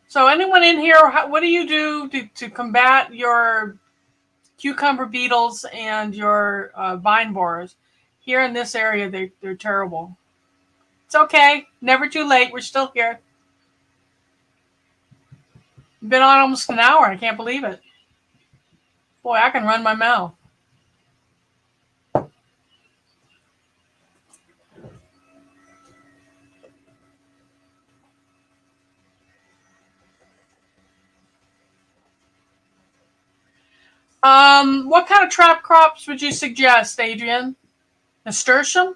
A: So anyone in here, what do you do to combat your cucumber beetles and your vine borers? Here in this area, they're terrible. It's okay. Never too late. We're still here. Been on almost an hour. I can't believe it. Boy, I can run my mouth. What kind of trap crops would you suggest, Adrian? Nasturtium?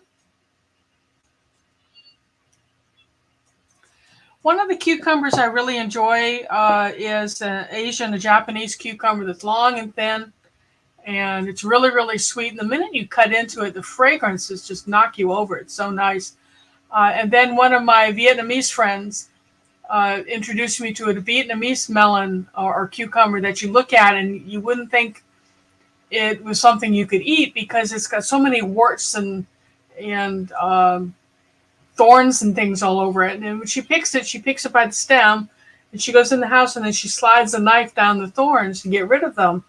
A: One of the cucumbers I really enjoy is an Asian, a Japanese cucumber that's long and thin, and it's really, really sweet. And the minute you cut into it, the fragrances just knock you over. It's so nice. And then one of my Vietnamese friends introduced me to a Vietnamese melon or cucumber that you look at and you wouldn't think it was something you could eat because it's got so many warts and thorns and things all over it. And when she picks it by the stem, and she goes in the house and then she slides the knife down the thorns to get rid of them,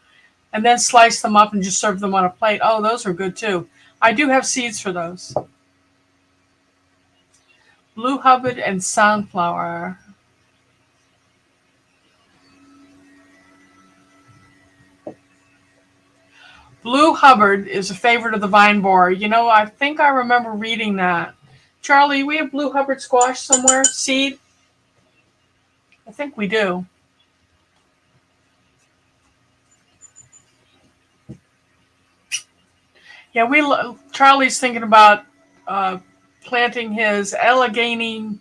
A: and then slice them up and just serve them on a plate. Oh, those are good too. I do have seeds for those. Blue Hubbard and sunflower. Blue Hubbard is a favorite of the vine borer. I think I remember reading that. Charlie, we have Blue Hubbard squash somewhere? Seed? I think we do. Yeah, Charlie's thinking about planting his Allegheny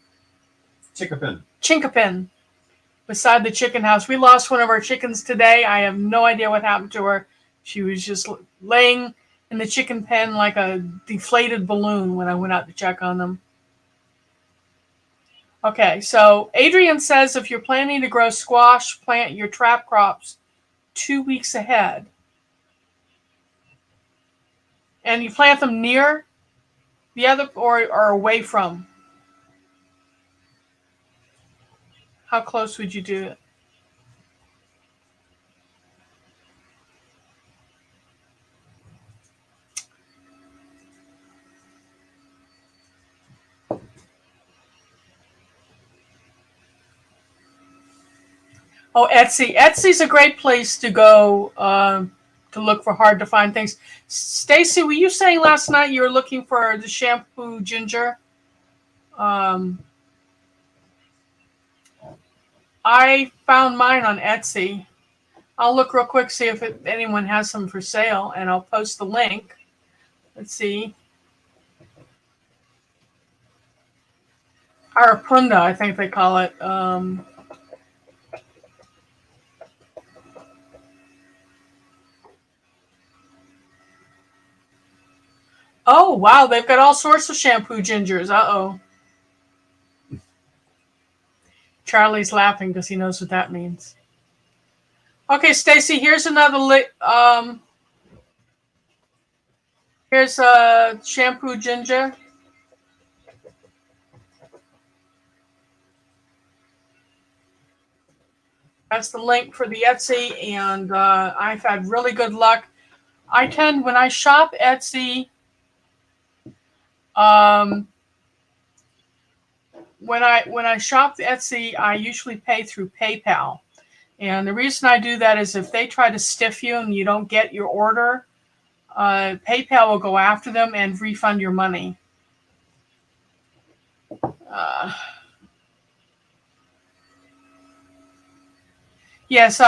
A: chinkapin beside the chicken house. We lost one of our chickens today. I have no idea what happened to her. She was just laying in the chicken pen like a deflated balloon when I went out to check on them. Okay, so Adrian says if you're planning to grow squash, plant your trap crops 2 weeks ahead. And you plant them near the other or away from? How close would you do it? Oh, Etsy. Etsy's a great place to go to look for hard to find things. Stacy, were you saying last night you were looking for the shampoo ginger? I found mine on Etsy. I'll look real quick, see if anyone has some for sale, and I'll post the link. Let's see. Arapunda, I think they call it. Oh, wow, they've got all sorts of shampoo gingers. Uh-oh. Charlie's laughing because he knows what that means. Okay, Stacy, here's another Here's shampoo ginger. That's the link for the Etsy, and I've had really good luck. I tend, when I shop Etsy, when I shop Etsy, I usually pay through PayPal. And the reason I do that is if they try to stiff you and you don't get your order, PayPal will go after them and refund your money. Yes,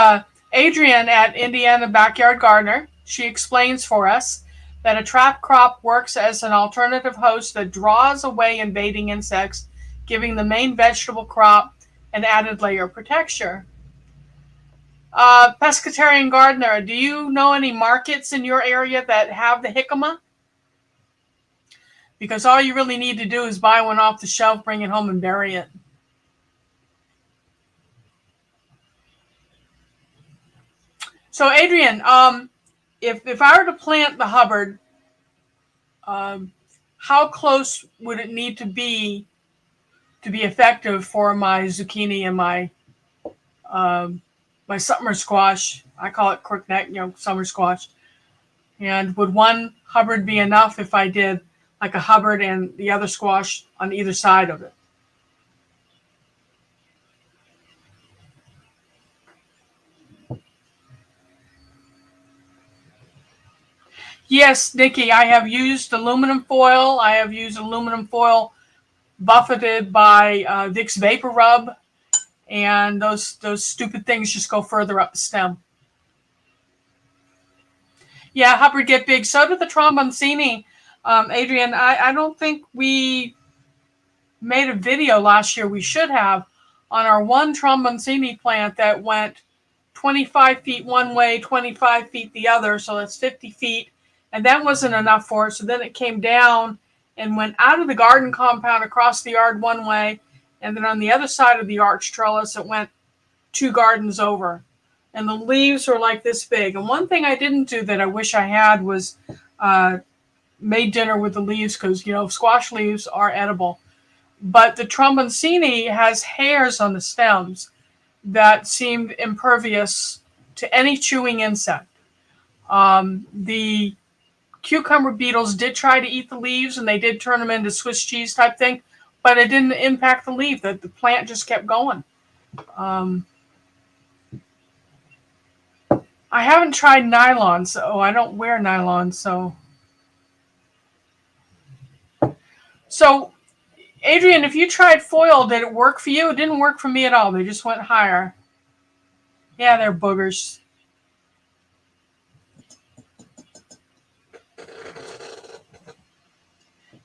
A: Adrienne at Indiana Backyard Gardener, she explains for us that a trap crop works as an alternative host that draws away invading insects, giving the main vegetable crop an added layer of protection. Pescatarian Gardener, do you know any markets in your area that have the jicama? Because all you really need to do is buy one off the shelf, bring it home, and bury it. So, Adrienne, if I were to plant the Hubbard, how close would it need to be effective for my zucchini and my summer squash? I call it crookneck, summer squash. And would one Hubbard be enough if I did like a Hubbard and the other squash on either side of it? Yes, Nikki, I have used aluminum foil. I have used aluminum foil buffeted by Vicks Vapor Rub, and those stupid things just go further up the stem. Yeah, Hubbard get big. So did the Tromboncini. Adrienne, I don't think we made a video last year. We should have, on our one Tromboncini plant that went 25 feet one way, 25 feet the other. So that's 50 feet. And that wasn't enough for it. So then it came down and went out of the garden compound across the yard one way. And then on the other side of the arch trellis, it went 2 gardens over. And the leaves were like this big. And one thing I didn't do that I wish I had was made dinner with the leaves, because, squash leaves are edible. But the Tromboncini has hairs on the stems that seemed impervious to any chewing insect. The cucumber beetles did try to eat the leaves, and they did turn them into Swiss cheese type thing, but it didn't impact the leaf. The plant just kept going. I haven't tried nylon, so I don't wear nylon. So, Adrienne, if you tried foil, did it work for you? It didn't work for me at all. They just went higher. Yeah, they're boogers.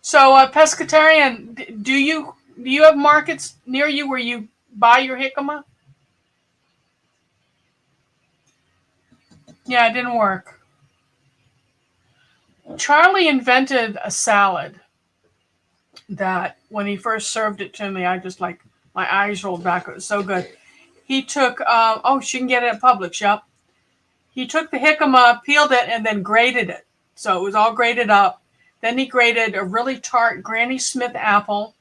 A: So, Pescatarian, do you have markets near you where you buy your jicama? Yeah, it didn't work. Charlie invented a salad that when he first served it to me, I just my eyes rolled back. It was so good. He took, she can get it at Publix, yep. He took the jicama, peeled it, and then grated it. So it was all grated up. Then he grated a really tart Granny Smith apple.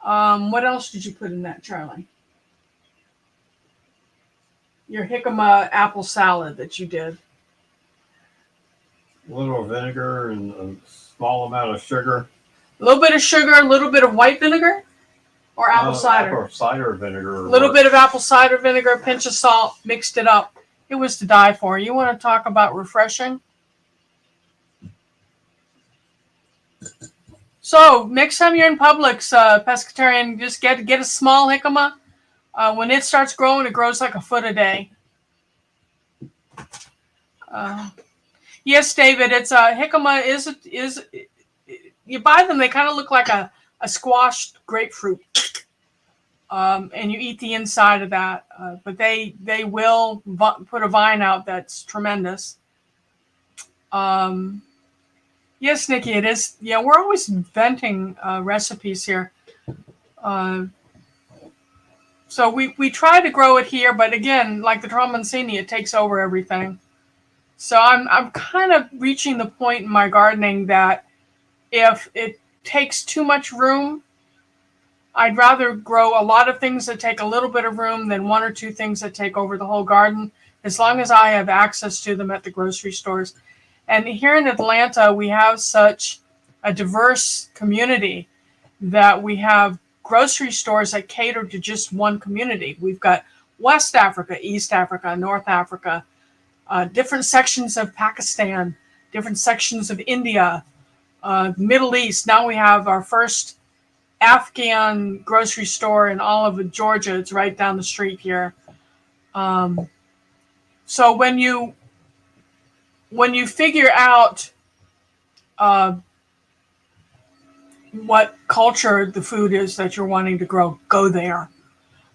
A: What else did you put in that, Charlie? Your jicama apple salad that you did.
B: A little vinegar and a small amount of sugar.
A: A little bit of sugar, a little bit of white vinegar, or apple cider?
B: Apple cider vinegar.
A: A little bit of apple cider vinegar, a pinch of salt, mixed it up. It was to die for. You want to talk about refreshing? So next time you're in Publix, Pescatarian, just get a small jicama. When it starts growing, it grows like a foot a day. Yes, David, it's jicama is you buy them, they kind of look like a squashed grapefruit. And you eat the inside of that. But they will put a vine out that's tremendous. Yes, Nikki, it is. Yeah, we're always inventing recipes here. So we try to grow it here, but again, like the Tromboncini, it takes over everything. So I'm kind of reaching the point in my gardening that if it takes too much room, I'd rather grow a lot of things that take a little bit of room than one or two things that take over the whole garden, as long as I have access to them at the grocery stores. And here in Atlanta, we have such a diverse community that we have grocery stores that cater to just one community. We've got West Africa, East Africa, North Africa, different sections of Pakistan, different sections of India, Middle East. Now we have our first Afghan grocery store in all of Georgia. It's right down the street here. So when you figure out what culture the food is that you're wanting to grow, go there.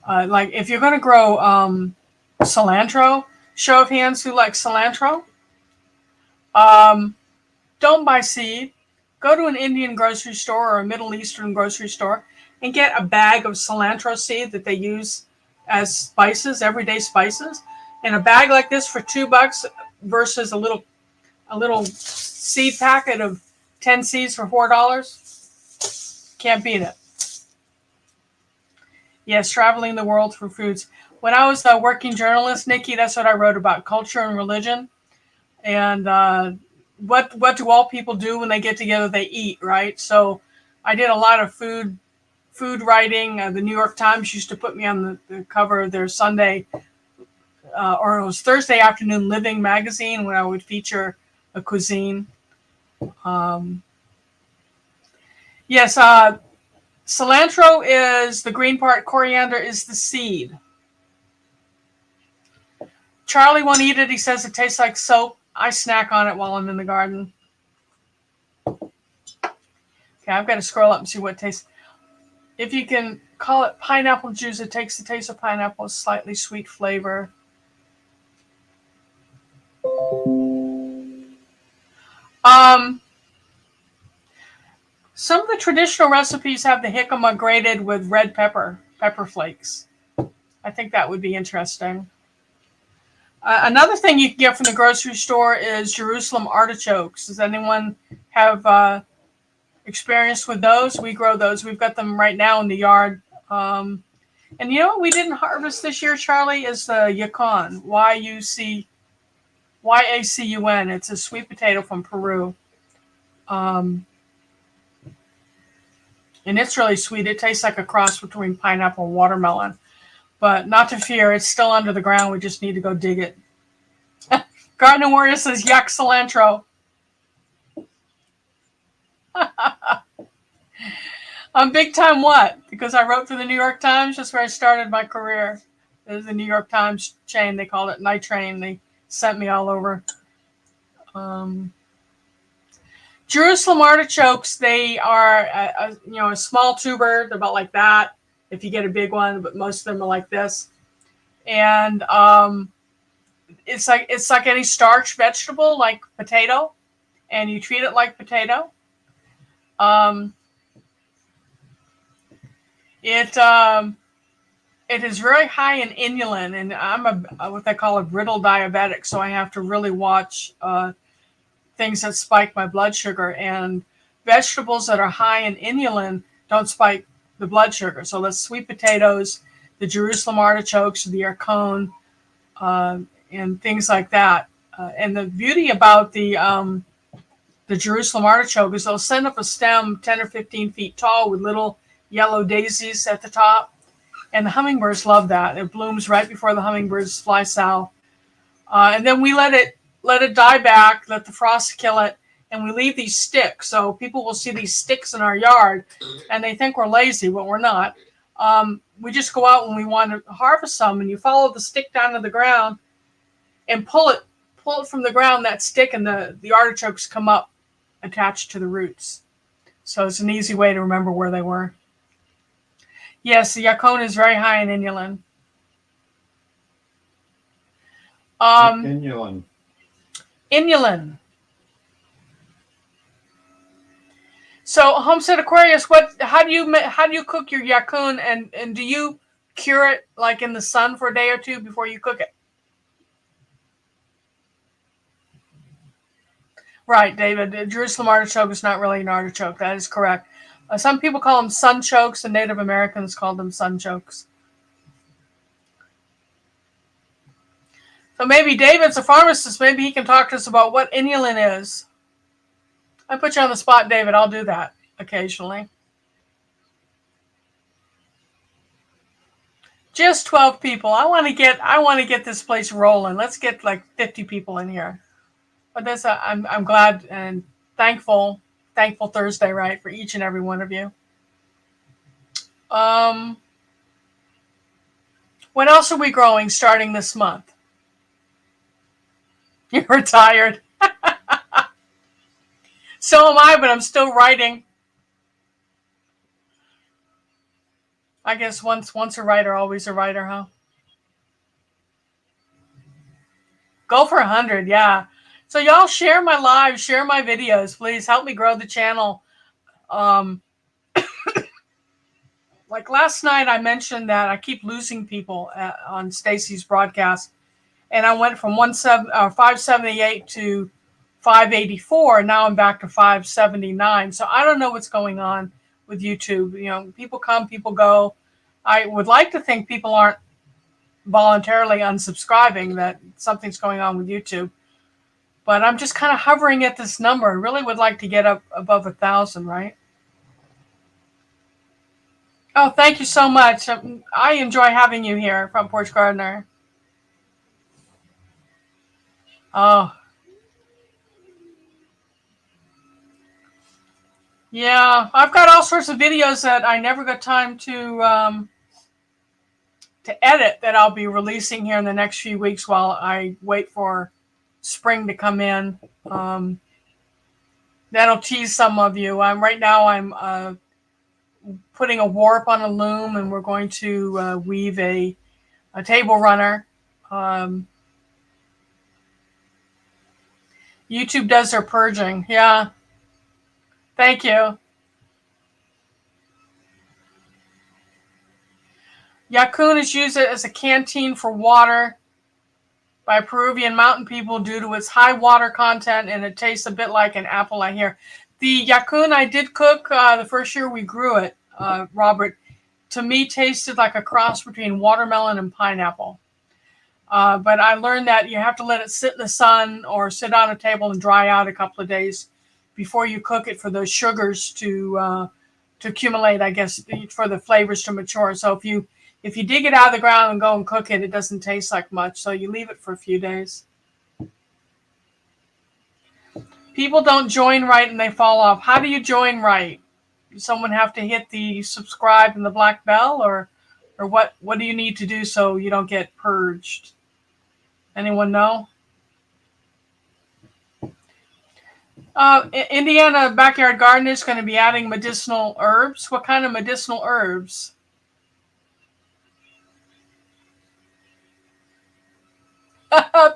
A: Like if you're going to grow cilantro, show of hands who likes cilantro. Don't buy seed. Go to an Indian grocery store or a Middle Eastern grocery store and get a bag of cilantro seed that they use as spices, everyday spices. And a bag like this for $2 versus a little seed packet of 10 seeds for $4. Can't beat it. Yes, traveling the world for foods. When I was a working journalist, Nikki, that's what I wrote about, culture and religion. And what do all people do when they get together? They eat, right? So I did a lot of food writing. The New York Times used to put me on the cover of their Sunday, or it was Thursday afternoon living magazine, when I would feature a cuisine. Yes, cilantro is the green part. Coriander is the seed. Charlie won't eat it. He says it tastes like soap. I snack on it while I'm in the garden. Okay, I've got to scroll up and see what it tastes. If you can call it pineapple juice, it takes the taste of pineapple, slightly sweet flavor. Some of the traditional recipes have the jicama grated with red pepper flakes. I think that would be interesting. Another thing you can get from the grocery store is Jerusalem artichokes. Does anyone have experience with those? We grow those. We've got them right now in the yard. And you know what we didn't harvest this year, Charlie, is the yacon. Y-A-C-U-N. It's a sweet potato from Peru. And it's really sweet. It tastes like a cross between pineapple and watermelon. But not to fear, it's still under the ground. We just need to go dig it. Garden Warrior says, yuck, cilantro. I'm big time what? Because I wrote for the New York Times. That's where I started my career. There's the New York Times chain. They called it Night Train. They sent me all over. Jerusalem artichokes, they are a small tuber. They're about like that if you get a big one, but most of them are like this. And it's like any starch vegetable, like potato, and you treat it like potato. It is very high in inulin, and I'm what they call a brittle diabetic, so I have to really watch things that spike my blood sugar. And vegetables that are high in inulin don't spike the blood sugar. So the sweet potatoes, the Jerusalem artichokes, the yacon, and things like that. And the beauty about the Jerusalem artichoke is they'll send up a stem 10 or 15 feet tall with little yellow daisies at the top. And the hummingbirds love that. It blooms right before the hummingbirds fly south. And then we let it die back, let the frost kill it, and we leave these sticks. So people will see these sticks in our yard, and they think we're lazy, but we're not. We just go out when we want to harvest some, and you follow the stick down to the ground and pull it from the ground, that stick, and the artichokes come up attached to the roots. So it's an easy way to remember where they were. Yes, the yacon is very high in inulin. Inulin. So, Homestead Aquarius, how do you cook your yacon, and do you cure it like in the sun for a day or two before you cook it? Right, David. Jerusalem artichoke is not really an artichoke. That is correct. Some people call them sunchokes, and Native Americans call them sunchokes. So maybe David's a pharmacist. Maybe he can talk to us about what inulin is. I put you on the spot, David. I'll do that occasionally. Just 12 people. I want to get this place rolling. Let's get like 50 people in here. But that's I'm glad and thankful Thursday, right, for each and every one of you. What else are we growing starting this month? You're retired. So am I, but I'm still writing. I guess once a writer, always a writer, huh? Go for 100, yeah. So y'all share my lives, share my videos, please help me grow the channel. Like last night, I mentioned that I keep losing people on Stacy's broadcast, and I went from 578 to 584. Now I'm back to 579. So I don't know what's going on with YouTube. You know, people come, people go. I would like to think people aren't voluntarily unsubscribing, that something's going on with YouTube. But I'm just kind of hovering at this number. I really would like to get up above 1,000, right? Oh, thank you so much. I enjoy having you here, Front Porch Gardener. Oh, yeah. I've got all sorts of videos that I never got time to edit that I'll be releasing here in the next few weeks while I wait for spring to come in. That'll tease some of you. Right now I'm putting a warp on a loom, and we're going to weave a table runner. YouTube does their purging. Yeah. Thank you. Yacun is used as a canteen for water by Peruvian mountain people due to its high water content, and it tastes a bit like an apple, I hear. The Yacun I did cook the first year we grew it, Robert, to me tasted like a cross between watermelon and pineapple. But I learned that you have to let it sit in the sun or sit on a table and dry out a couple of days before you cook it for those sugars to accumulate, I guess, for the flavors to mature. So if you dig it out of the ground and go and cook it, it doesn't taste like much. So you leave it for a few days. People don't join right and they fall off. How do you join right? Does someone have to hit the subscribe and the black bell, or what do you need to do so you don't get purged? Anyone know? Indiana Backyard Garden is going to be adding medicinal herbs. What kind of medicinal herbs?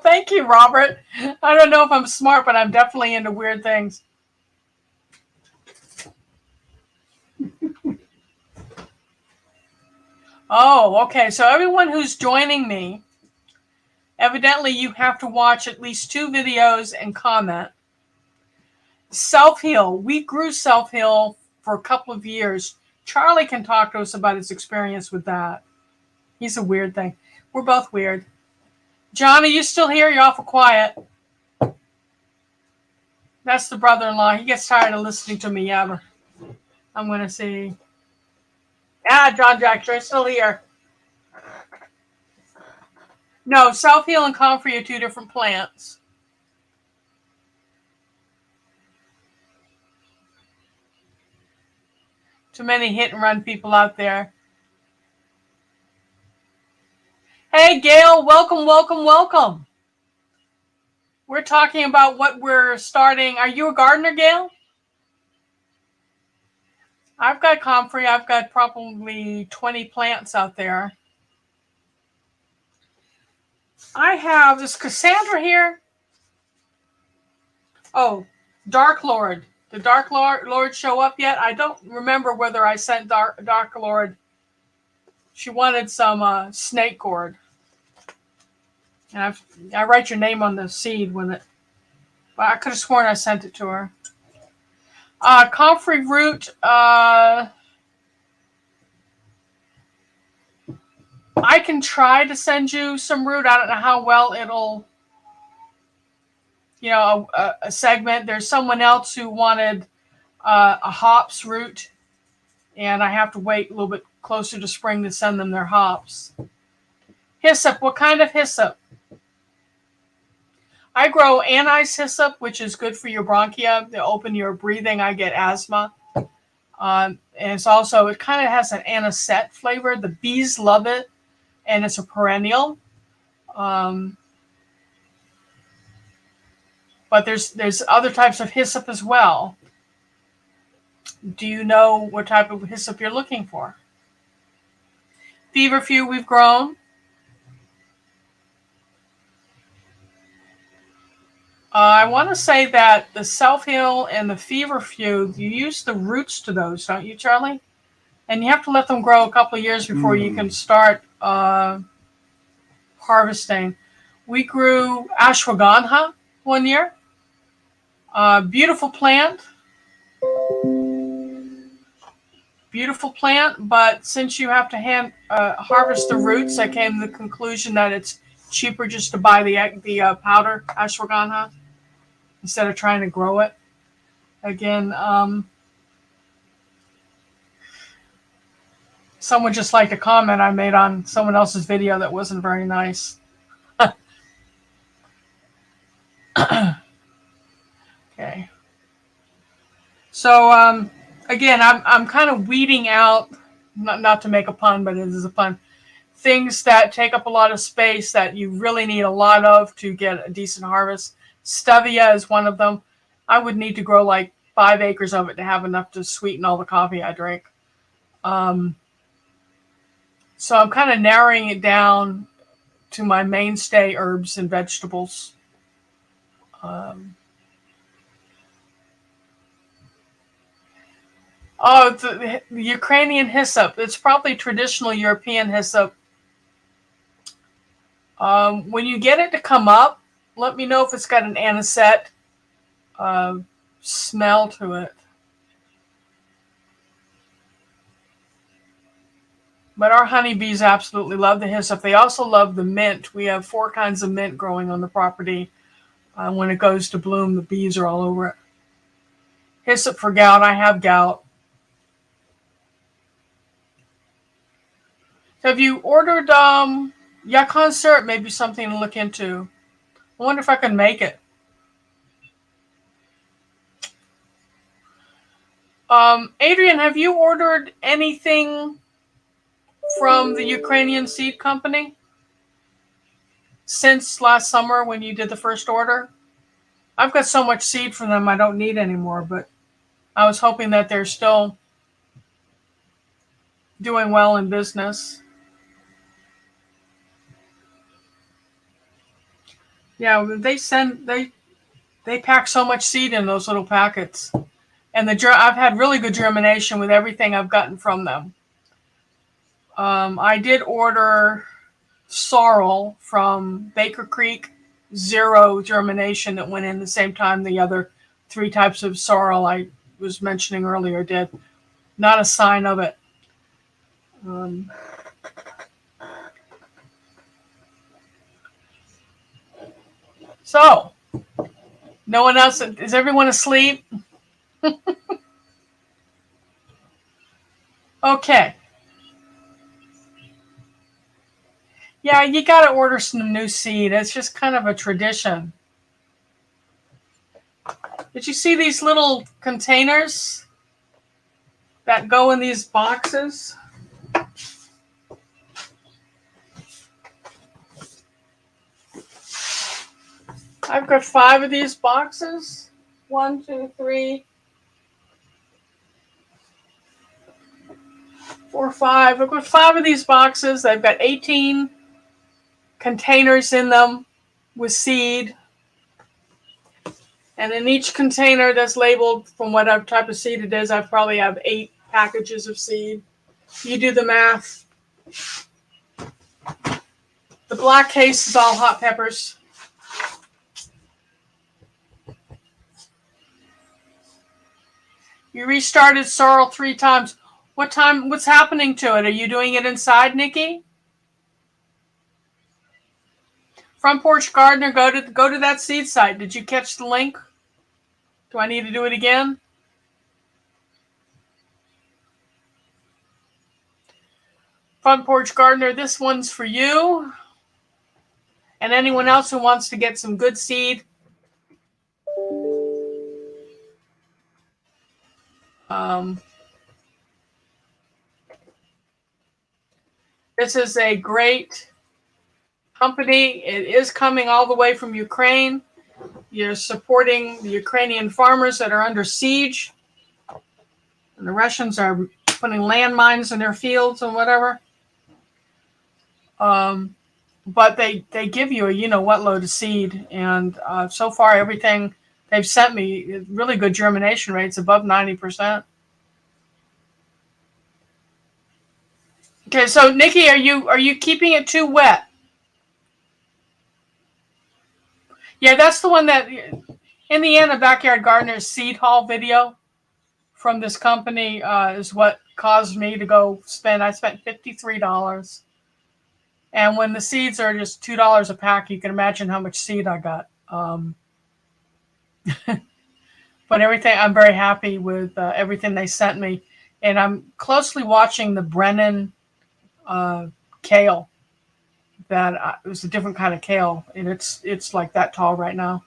A: Thank you, Robert. I don't know if I'm smart, but I'm definitely into weird things. Oh, okay. So everyone who's joining me, evidently you have to watch at least 2 videos and comment. Self-heal. We grew Self-heal for a couple of years. Charlie can talk to us about his experience with that. He's a weird thing. We're both weird. John, are you still here? You're awful quiet. That's the brother-in-law. He gets tired of listening to me ever. I'm going to see. Yeah, John Jack, you're still here. No, Self-heal and comfrey are 2 different plants. Too many hit-and-run people out there. Hey, Gail, welcome, welcome, welcome. We're talking about what we're starting. Are you a gardener, Gail? I've got comfrey. I've got probably 20 plants out there. I have, is Cassandra here? Oh, Dark Lord. Did Dark Lord show up yet? I don't remember whether I sent Dark Lord. She wanted some snake gourd. And I write your name on the seed when it. But I could have sworn I sent it to her. Comfrey root. I can try to send you some root. I don't know how well it'll, a segment. There's someone else who wanted a hops root, and I have to wait a little bit closer to spring to send them their hops. Hyssop. What kind of hyssop? I grow anise hyssop, which is good for your bronchia to open your breathing. I get asthma. And it kind of has an anisette flavor. The bees love it, and it's a perennial. But there's other types of hyssop as well. Do you know what type of hyssop you're looking for? Feverfew we've grown. I want to say that the Self-Heal and the Feverfew, you use the roots to those, don't you, Charlie? And you have to let them grow a couple of years before you can start harvesting. We grew ashwagandha one year. Beautiful plant. Beautiful plant, but since you have to harvest the roots, I came to the conclusion that it's cheaper just to buy the powder ashwagandha instead of trying to grow it. Again, someone just liked a comment I made on someone else's video that wasn't very nice. Okay. So, again, I'm kind of weeding out, not to make a pun, but it is a pun, things that take up a lot of space that you really need a lot of to get a decent harvest. Stevia is one of them. I would need to grow like 5 acres of it to have enough to sweeten all the coffee I drink. So I'm kind of narrowing it down to my mainstay herbs and vegetables. The Ukrainian hyssop. It's probably traditional European hyssop. When you get it to come up, let me know if it's got an anisette smell to it. But our honeybees absolutely love the hyssop. They also love the mint. We have 4 kinds of mint growing on the property. When it goes to bloom, the bees are all over it. Hyssop for gout. I have gout. Have you ordered Yacon syrup? Maybe something to look into. I wonder if I can make it. Adrian, have you ordered anything from the Ukrainian seed company since last summer when you did the first order? I've got so much seed from them I don't need anymore, but I was hoping that they're still doing well in business. Yeah, they pack so much seed in those little packets. And I've had really good germination with everything I've gotten from them. I did order sorrel from Baker Creek, 0 germination that went in the same time the other 3 types of sorrel I was mentioning earlier did. Not a sign of it. So, no one else? Is everyone asleep? Okay. Yeah, you got to order some new seed. It's just kind of a tradition. Did you see these little containers that go in these boxes? I've got 5 of these boxes. 1, 2, 3, 4, 5. I've got 5 of these boxes. I've got 18 containers in them with seed. And in each container that's labeled from whatever type of seed it is, I probably have 8 packages of seed. You do the math. The black case is all hot peppers. You restarted sorrel 3 times. What's happening to it? Are you doing it inside, Nikki? Front Porch Gardener, go to that seed site. Did you catch the link? Do I need to do it again? Front Porch Gardener, this one's for you. And anyone else who wants to get some good seed. This is a great company. It is coming all the way from Ukraine. You're supporting the Ukrainian farmers that are under siege. And the Russians are putting landmines in their fields and whatever. But they give you a you-know-what load of seed. And so far, everything they've sent me, really good germination rates, above 90%. Okay, so Nikki, are you keeping it too wet? Yeah, that's the one that, Indiana Backyard Gardener's seed haul video from this company is what caused me to go spend. I spent $53. And when the seeds are just $2 a pack, you can imagine how much seed I got. But everything, I'm very happy with everything they sent me. And I'm closely watching the Brennan kale. That it was a different kind of kale, and it's like that tall right now.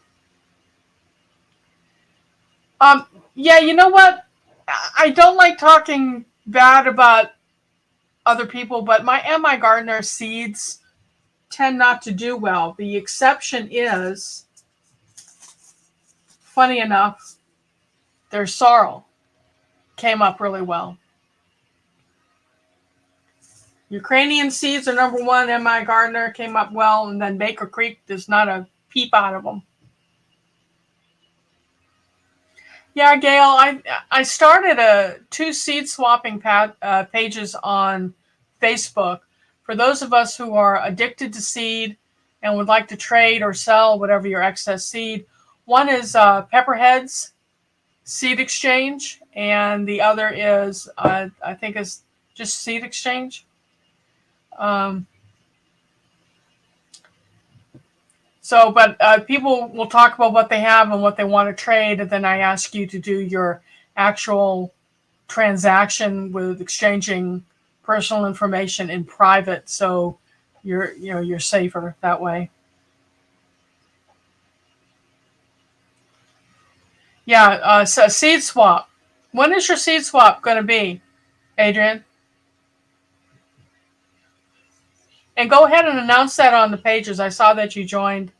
A: Yeah, you know what? I don't like talking bad about other people, but my MI Gardener seeds tend not to do well. The exception is, funny enough, their sorrel came up really well. Ukrainian seeds are number one. MI Gardener came up well, and then Baker Creek, there's not a peep out of them. Yeah, Gail, I started 2 seed swapping pages on Facebook for those of us who are addicted to seed and would like to trade or sell whatever your excess seed. One is Pepperhead's Seed Exchange, and the other is, I think, is just Seed Exchange. But people will talk about what they have and what they want to trade, and then I ask you to do your actual transaction with exchanging personal information in private, so you're safer that way. Yeah, so seed swap. When is your seed swap going to be, Adrian? And go ahead and announce that on the pages. I saw that you joined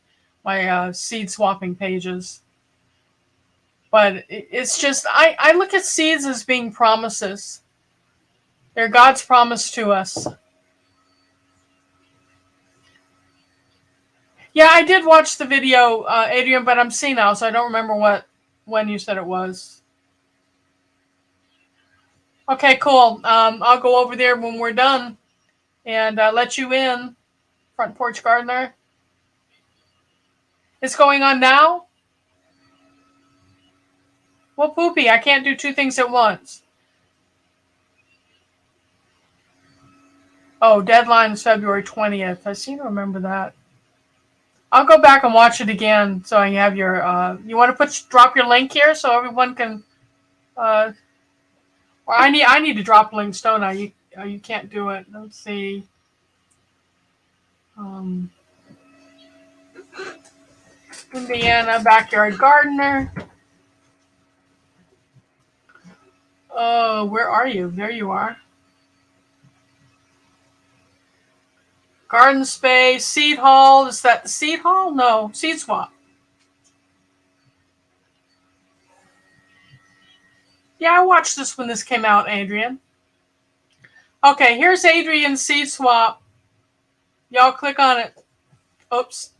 A: my seed swapping pages. But it's just, I look at seeds as being promises. They're God's promise to us. Yeah, I did watch the video, Adrian, but I'm senile, so I don't remember when you said it was. Okay, cool. I'll go over there when we're done and let you in, Front Porch Gardener. It's going on now? Well, poopy, I can't do 2 things at once. Oh, deadline is February 20th. I seem to remember that. I'll go back and watch it again so I have your, you want to drop your link here so everyone can, or I need to drop links, don't I? You can't do it. Let's see. Indiana Backyard Gardener. Oh, where are you? There you are. Garden Space, Seed Haul. Is that the Seed Haul? No, Seed Swap. Yeah, I watched this when this came out, Adrian. Okay, here's Adrian's Seed Swap. Y'all click on it. Oops.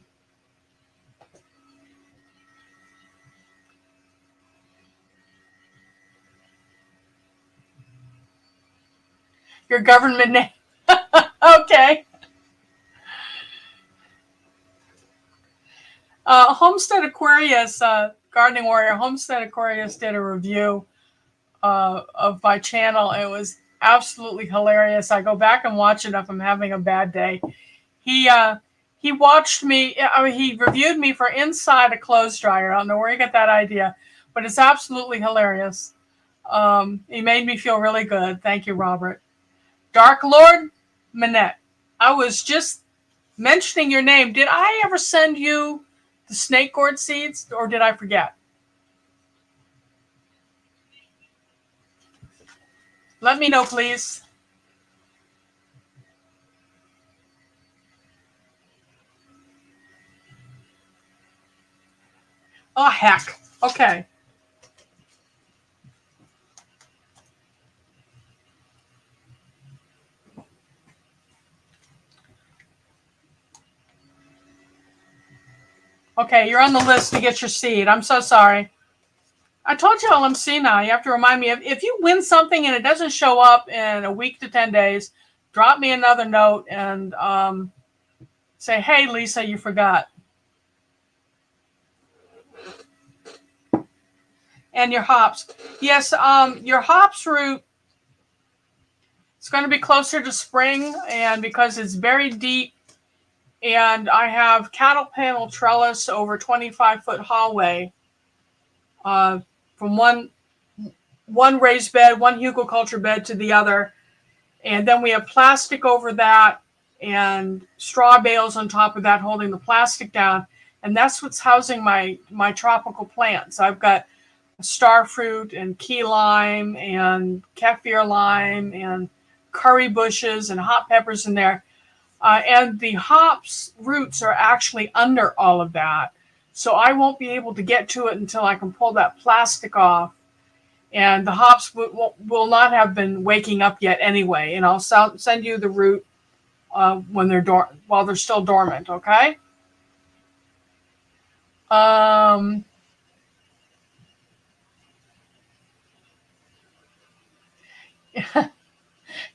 A: Your government name. Okay. Homestead Aquarius, Gardening Warrior, Homestead Aquarius did a review of my channel. It was absolutely hilarious. I go back and watch it if I'm having a bad day. He watched me. I mean, he reviewed me for inside a clothes dryer. I don't know where he got that idea, but it's absolutely hilarious. He made me feel really good. Thank you, Robert. Dark Lord Manette, I was just mentioning your name. Did I ever send you the snake gourd seeds, or did I forget? Let me know, please. Oh, heck. Okay. Okay, you're on the list to get your seed. I'm so sorry. I told you all I'm senile. You have to remind me. If you win something and it doesn't show up in a week to 10 days, drop me another note and say, hey, Lisa, you forgot. And your hops. Yes, your hops root, it's going to be closer to spring, and because it's very deep, and I have cattle panel trellis over 25-foot hallway from one raised bed, one hugelkultur bed to the other. And then we have plastic over that and straw bales on top of that holding the plastic down. And that's what's housing my tropical plants. I've got star fruit and key lime and kaffir lime and curry bushes and hot peppers in there. And the hops roots are actually under all of that. So I won't be able to get to it until I can pull that plastic off. And the hops will not have been waking up yet anyway. And I'll send you the root when they're while they're still dormant, okay?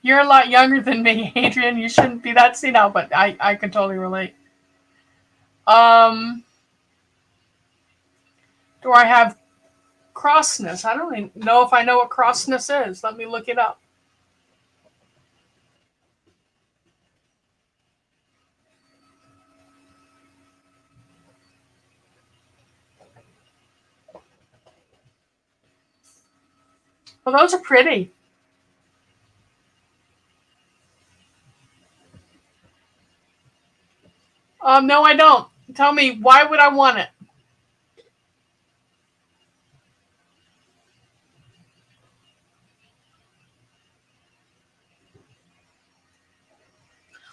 A: You're a lot younger than me, Adrian. You shouldn't be that senile, but I can totally relate. Do I have crossness? I don't even know if I know what crossness is. Let me look it up. Well, those are pretty. No, I don't. Tell me, why would I want it?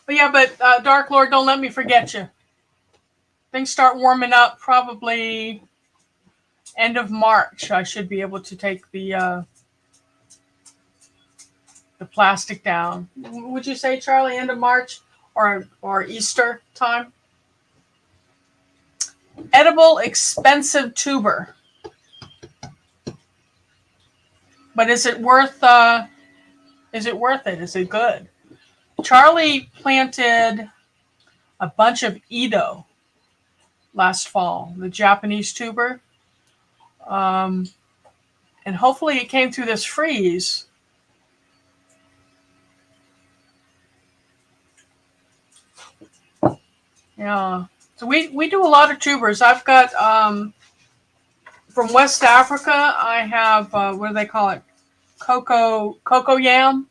A: But yeah, but Dark Lord, don't let me forget you. Things start warming up probably end of March. I should be able to take the plastic down. Would you say, Charlie, end of March or Easter time? Edible, expensive tuber. But is it worth it? Is it good? Charlie planted a bunch of Edo last fall, the Japanese tuber. And hopefully it came through this freeze. Yeah. So we do a lot of tubers. I've got from West Africa, I have what do they call it? Cocoa yam.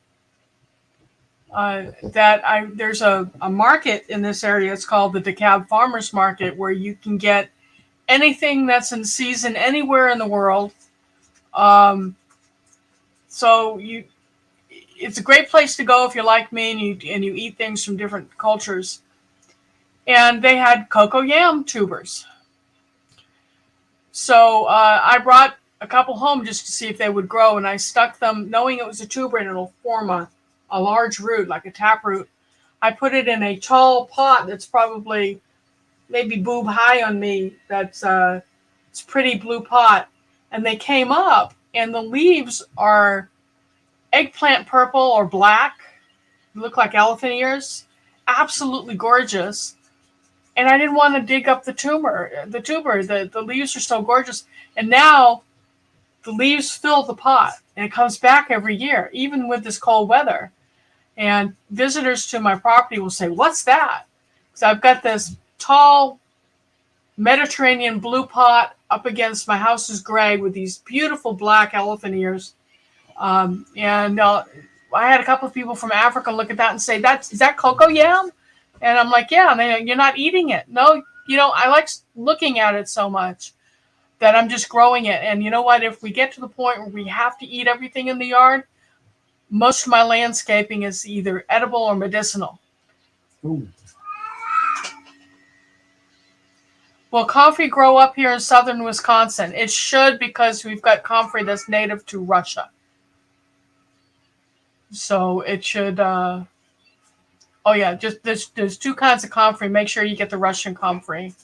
A: There's a market in this area. It's called the DeKalb Farmers Market, where you can get anything that's in season anywhere in the world. So it's a great place to go if you're like me and you eat things from different cultures. And they had cocoa yam tubers. So I brought a couple home just to see if they would grow, and I stuck them, knowing it was a tuber and it'll form a large root, like a taproot. I put it in a tall pot that's probably maybe boob high on me. It's pretty blue pot. And they came up, and the leaves are eggplant purple or black. They look like elephant ears. Absolutely gorgeous. And I didn't want to dig up the tuber. The leaves are so gorgeous. And now the leaves fill the pot. and it comes back every year, even with this cold weather. And visitors to my property will say, "What's that?" Because I've got this tall Mediterranean blue pot up against my house is gray with these beautiful black elephant ears. And I had a couple of people from Africa look at that and say, is that cocoa yam? And I'm like, yeah. And they, you're not eating it. No, I like looking at it so much that I'm just growing it. And you know what? If we get to the point where we have to eat everything in the yard, most of my landscaping is either edible or medicinal.
B: Ooh.
A: Will comfrey grow up here in southern Wisconsin? It should, because we've got comfrey that's native to Russia. So it should. Oh yeah, just there's two kinds of comfrey. Make sure you get the Russian comfrey.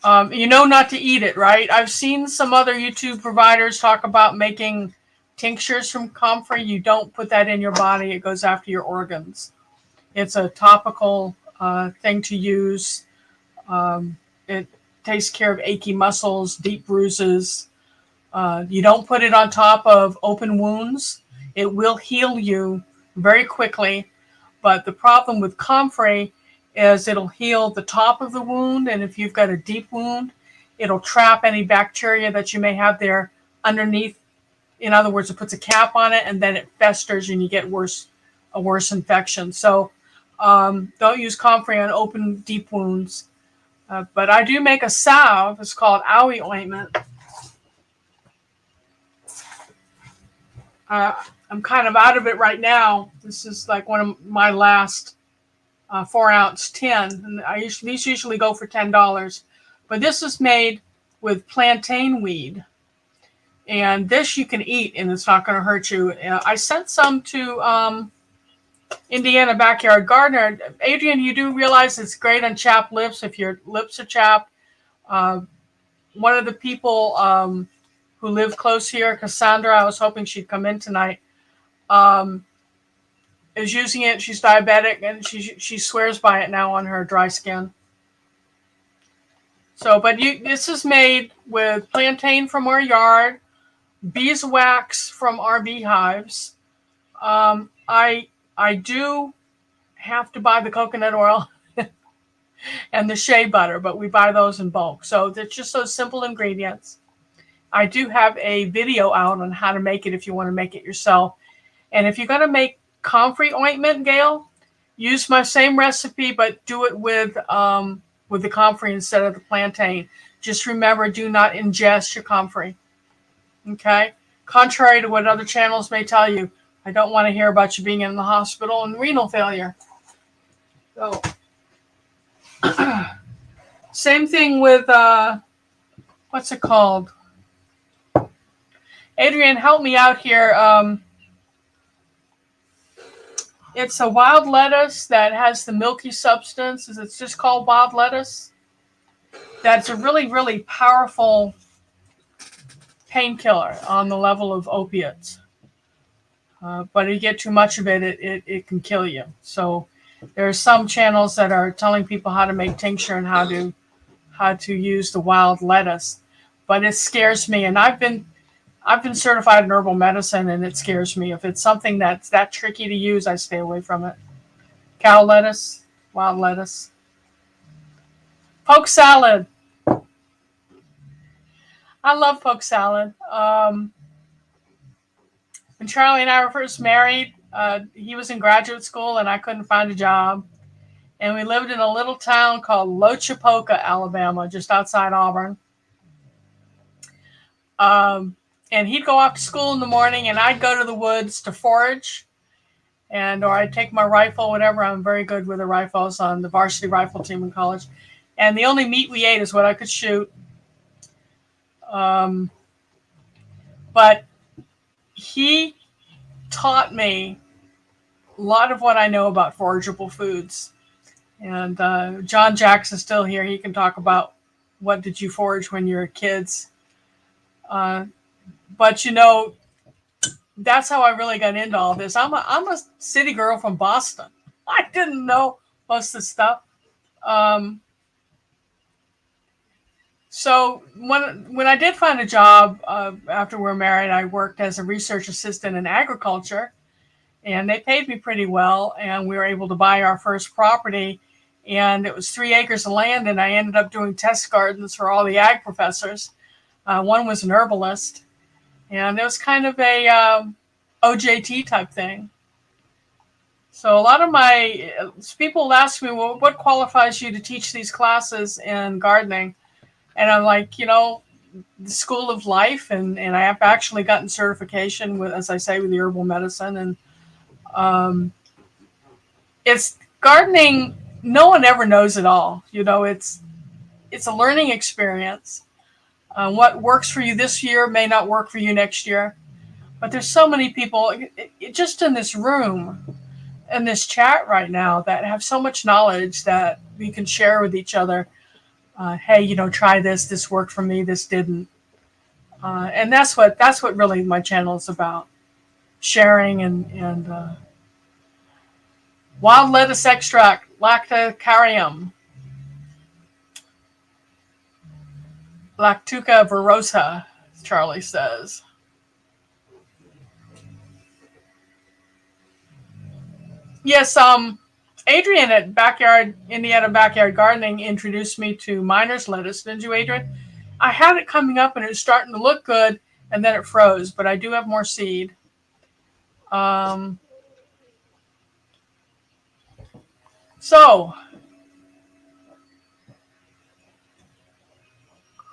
A: Not to eat it, right? I've seen some other YouTube providers talk about making tinctures from comfrey. You don't put that in your body. It goes after your organs. It's a topical thing to use. It takes care of achy muscles, deep bruises. You don't put it on top of open wounds. It will heal you very quickly. But the problem with comfrey is it'll heal the top of the wound. And if you've got a deep wound, it'll trap any bacteria that you may have there underneath. In other words, it puts a cap on it and then it festers and you get a worse infection. So don't use comfrey on open, deep wounds. But I do make a salve. It's called Owie ointment. I'm kind of out of it right now. This is like one of my last 4-ounce tin. And these usually go for $10. But this is made with plantain weed. And this you can eat and it's not going to hurt you. I sent some to Indiana Backyard Gardener. Adrian, you do realize it's great on chapped lips if your lips are chapped. One of the people who live close here, Cassandra, I was hoping she'd come in tonight, is using it. She's diabetic and she swears by it now on her dry skin. So, but this is made with plantain from our yard, beeswax from our beehives. I do have to buy the coconut oil and the shea butter, but we buy those in bulk. So it's just those simple ingredients. I do have a video out on how to make it if you want to make it yourself. And if you're going to make comfrey ointment, Gail, use my same recipe, but do it with the comfrey instead of the plantain. Just remember, do not ingest your comfrey. Okay? Contrary to what other channels may tell you, I don't want to hear about you being in the hospital and renal failure. So, same thing with, what's it called? Adrian, help me out here. It's a wild lettuce that has the milky substance. It's just called wild lettuce. That's a really, really powerful painkiller on the level of opiates. But if you get too much of it, it can kill you. So there are some channels that are telling people how to make tincture and how to use the wild lettuce. But it scares me, and I've been certified in herbal medicine, and it scares me. If it's something that's that tricky to use, I stay away from it. Cow lettuce, wild lettuce. Poke salad. I love poke salad. When Charlie and I were first married, he was in graduate school and I couldn't find a job. And we lived in a little town called Lochapoka, Alabama, just outside Auburn. And he'd go off to school in the morning and I'd go to the woods to forage. Or I'd take my rifle, whatever. I'm very good with the rifles on the varsity rifle team in college. And the only meat we ate is what I could shoot. But he taught me a lot of what I know about forageable foods. And John Jackson's still here. He can talk about what did you forage when you were kids. But that's how I really got into all this. I'm a city girl from Boston. I didn't know most of the stuff. So when I did find a job after we were married, I worked as a research assistant in agriculture, and they paid me pretty well, and we were able to buy our first property, and it was 3 acres of land, and I ended up doing test gardens for all the ag professors. One was an herbalist, and it was kind of a OJT type thing. So a lot of my people ask me, well, what qualifies you to teach these classes in gardening? And I'm like, the School of Life, and I have actually gotten certification with, as I say, with the herbal medicine. And it's gardening. No one ever knows it all. It's a learning experience. What works for you this year may not work for you next year. But there's so many people just in this room, in this chat right now, that have so much knowledge that we can share with each other. Hey, try this. This worked for me. This didn't. And that's what really my channel is about. Sharing and wild lettuce extract, Lactocarium, Lactuca virosa, Charlie says. Yes, Adrian at Indiana Backyard Gardening introduced me to miner's lettuce. Didn't you, Adrian? I had it coming up and it was starting to look good, and then it froze, but I do have more seed. So,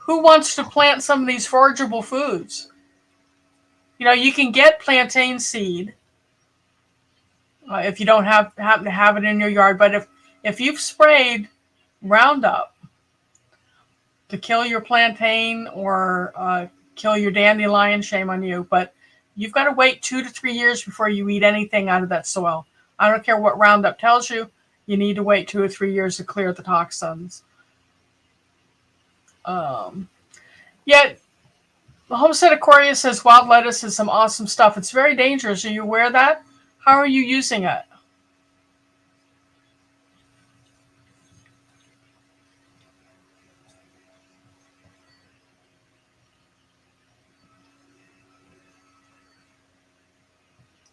A: who wants to plant some of these forageable foods? You can get plantain seed if you don't happen to have it in your yard. But if you've sprayed Roundup to kill your plantain or kill your dandelion, shame on you. But you've got to wait 2 to 3 years before you eat anything out of that soil. I don't care what Roundup tells you. You need to wait 2 or 3 years to clear the toxins. Yet, Homestead Aquarius says wild lettuce is some awesome stuff. It's very dangerous. Are you aware of that? How are you using it?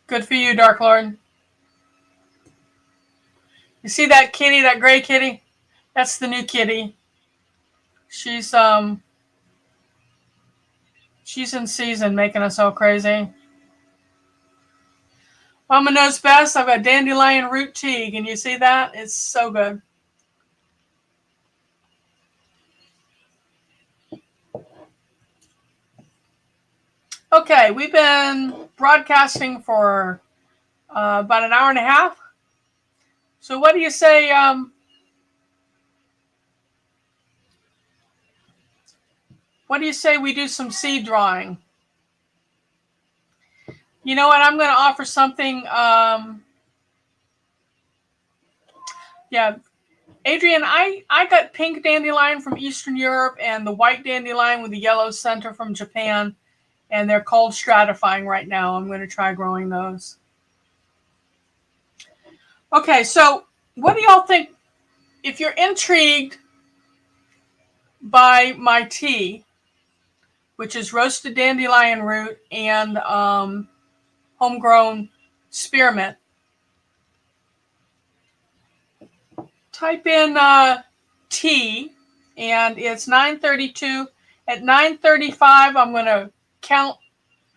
A: Good for you, Dark Lord. You see that kitty, that gray kitty? That's the new kitty. She's in season, making us all crazy. Mama knows best. I've got dandelion root tea. Can you see that? It's so good. Okay, we've been broadcasting for about an hour and a half. So what do you say? What do you say we do some seed drawing? You know what? I'm going to offer something. Yeah, Adrian, I got pink dandelion from Eastern Europe and the white dandelion with the yellow center from Japan, and they're cold stratifying right now. I'm going to try growing those. Okay, so what do y'all think? If you're intrigued by my tea, which is roasted dandelion root and homegrown spearmint, type in tea, and it's 9:32. At 9:35, I'm going to count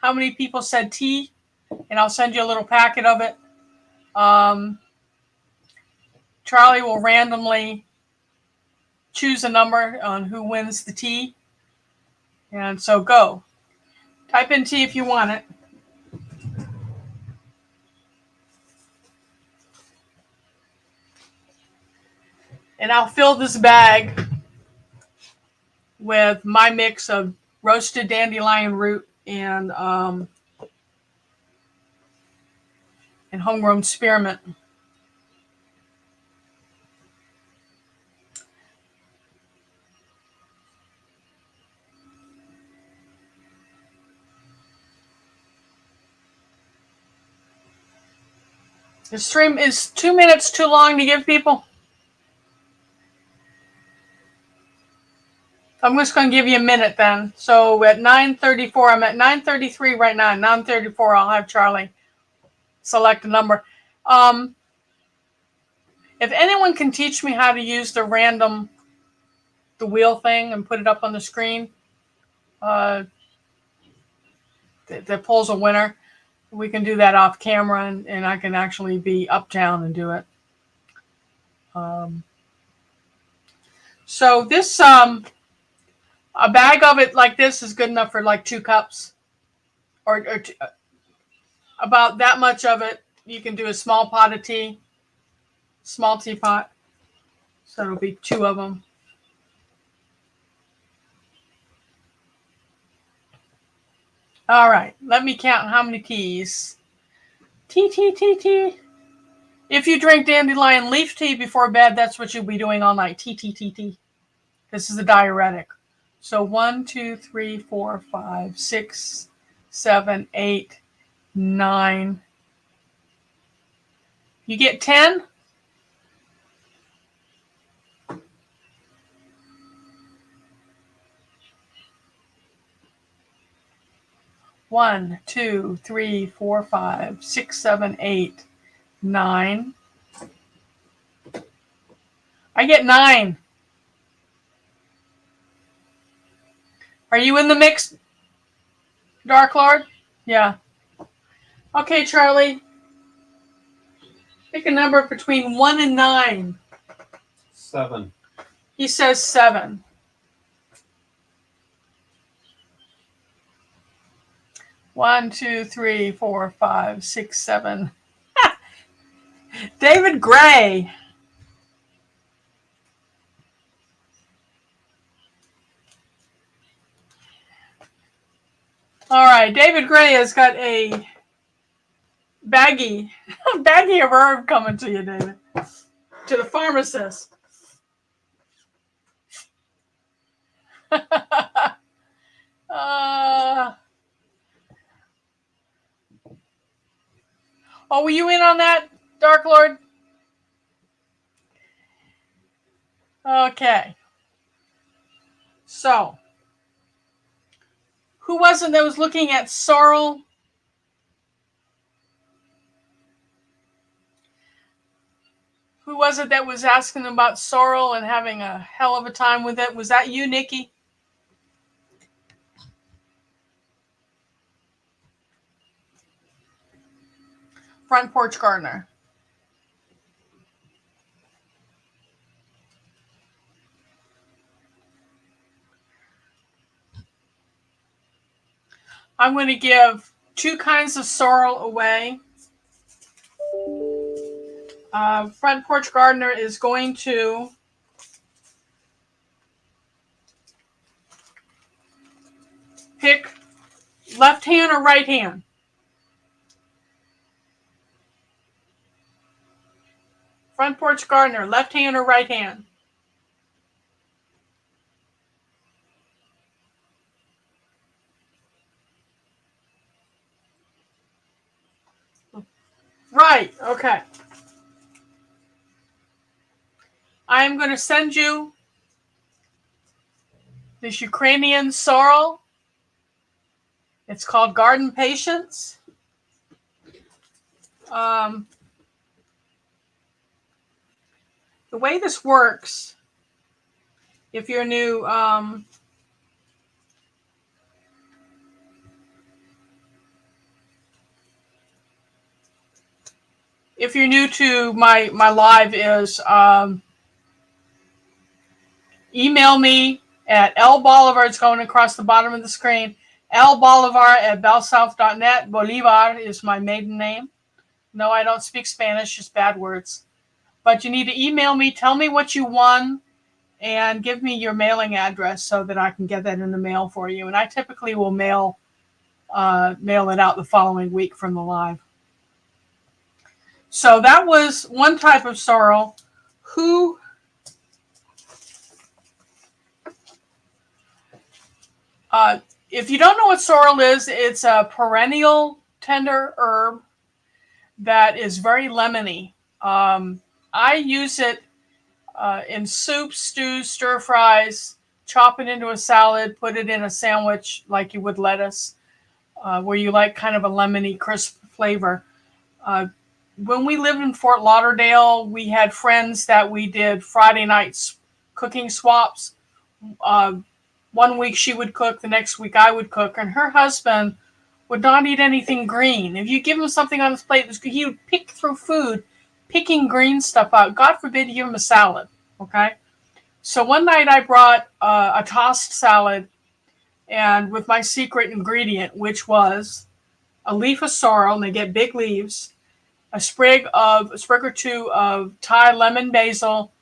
A: how many people said tea, and I'll send you a little packet of it. Charlie will randomly choose a number on who wins the tea. And so go. Type in tea if you want it. And I'll fill this bag with my mix of roasted dandelion root and homegrown spearmint. The stream is 2 minutes too long to give people. I'm just going to give you a minute then. So at 9:34, I'm at 9:33 right now. At 9:34, I'll have Charlie select a number. If anyone can teach me how to use the wheel thing and put it up on the screen, that pulls a winner, we can do that off camera, and I can actually be uptown and do it. So this, a bag of it like this is good enough for like 2 cups, or about that much of it. You can do a small pot of tea, small teapot. So it'll be 2 of them. All right, let me count how many teas. Tea. If you drink dandelion leaf tea before bed, that's what you'll be doing all night. Tea. This is a diuretic. So 1, 2, 3, 4, 5, 6, 7, 8, 9. You get 10? One, 2, 3, 4, 5, 6, 7, 8, 9. I get 9. Are you in the mix, Dark Lord? Yeah. Okay, Charlie. Pick a number between 1 and 9.
B: 7.
A: He says 7. One, 2, 3, 4, 5, 6, 7. David Gray. All right, David Gray has got a baggie of herb coming to you, David. To the pharmacist. Oh, were you in on that, Dark Lord? Okay. So, who was it that was looking at sorrel? Who was it that was asking about sorrel and having a hell of a time with it? Was that you, Nikki? Front Porch Gardener. I'm going to give 2 kinds of sorrel away. Front Porch Gardener is going to pick left hand or right hand. Front Porch Gardener, left hand or right hand? Right, okay. I'm going to send you this Ukrainian sorrel. It's called Garden Patience. The way this works, if you're new, to my live, is email me at L Bolivar. It's going across the bottom of the screen. lbolivar@bellsouth.net. Bolivar is my maiden name. No, I don't speak Spanish, just bad words. But you need to email me, tell me what you won, and give me your mailing address so that I can get that in the mail for you. And I typically will mail it out the following week from the live. So that was one type of sorrel. If you don't know what sorrel is, it's a perennial tender herb that is very lemony. I use it in soups, stews, stir fries, chop it into a salad, put it in a sandwich like you would lettuce, where you like kind of a lemony, crisp flavor. When we lived in Fort Lauderdale, we had friends that we did Friday nights cooking swaps. One week she would cook, the next week I would cook, and her husband would not eat anything green. If you give him something on his plate, he would pick through food, picking green stuff out. God forbid you give him a salad, okay? So one night I brought a tossed salad, and with my secret ingredient, which was a leaf of sorrel, and they get big leaves, a sprig or two of Thai lemon basil,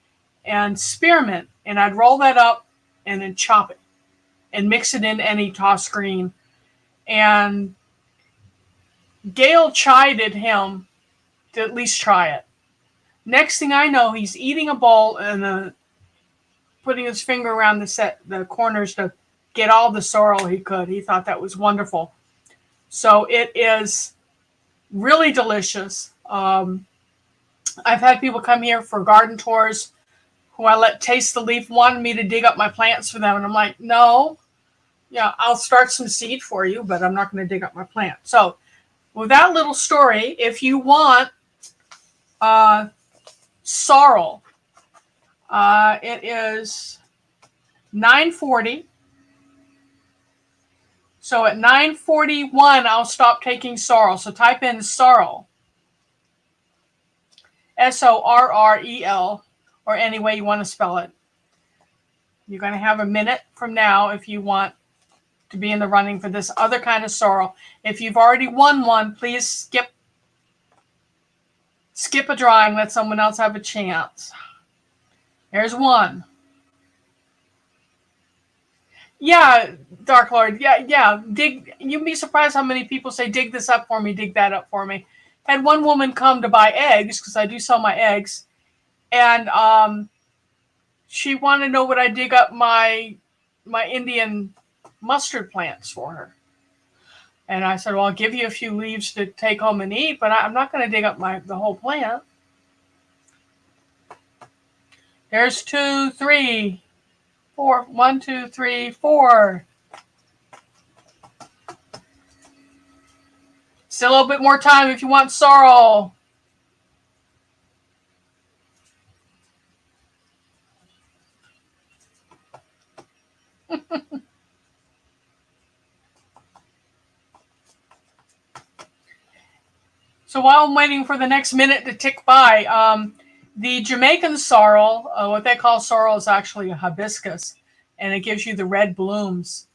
A: and spearmint, and I'd roll that up and then chop it and mix it in any tossed green. And Gail chided him to at least try it. Next thing I know, he's eating a bowl and putting his finger around the corners to get all the sorrel he could. He thought that was wonderful. So it is really delicious. I've had people come here for garden tours who I let taste the leaf, wanted me to dig up my plants for them. And I'm like, no, yeah, I'll start some seed for you, but I'm not going to dig up my plant. So with that little story, if you want sorrel, it is 9:40. So at 9:41, I'll stop taking sorrel. So type in sorrel, SORREL, or any way you want to spell it. You're going to have a minute from now if you want to be in the running for this other kind of sorrel. If you've already won one, please skip a drawing, let someone else have a chance. There's one. Yeah, Dark Lord. Yeah. You'd be surprised how many people say, dig this up for me, dig that up for me. Had one woman come to buy eggs, because I do sell my eggs, and she wanted to know would I dig up my Indian mustard plants for her. And I said, well, I'll give you a few leaves to take home and eat, but I'm not going to dig up the whole plant. There's 2, 3, 4. 1, 2, 3, 4. Still a little bit more time if you want sorrel. So while I'm waiting for the next minute to tick by, the Jamaican sorrel, what they call sorrel, is actually a hibiscus, and it gives you the red blooms.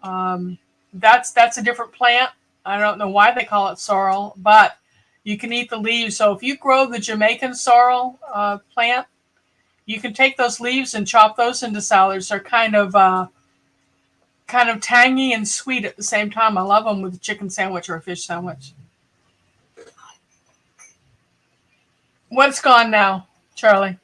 A: That's a different plant. I don't know why they call it sorrel, but you can eat the leaves. So if you grow the Jamaican sorrel plant, you can take those leaves and chop those into salads. They're kind of tangy and sweet at the same time. I love them with a chicken sandwich or a fish sandwich. What's gone now, Charlie?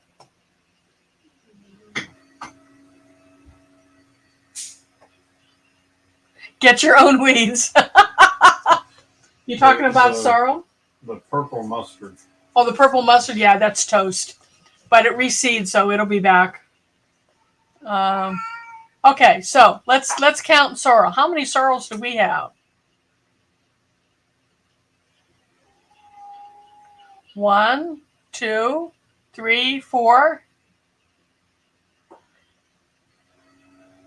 A: Get your own weeds. You talking about sorrel?
C: The purple mustard.
A: Oh, the purple mustard. Yeah, that's toast. But it reseeds, so it'll be back. Okay, so let's count sorrel. How many sorrels do we have? 1, 2, 3, 4.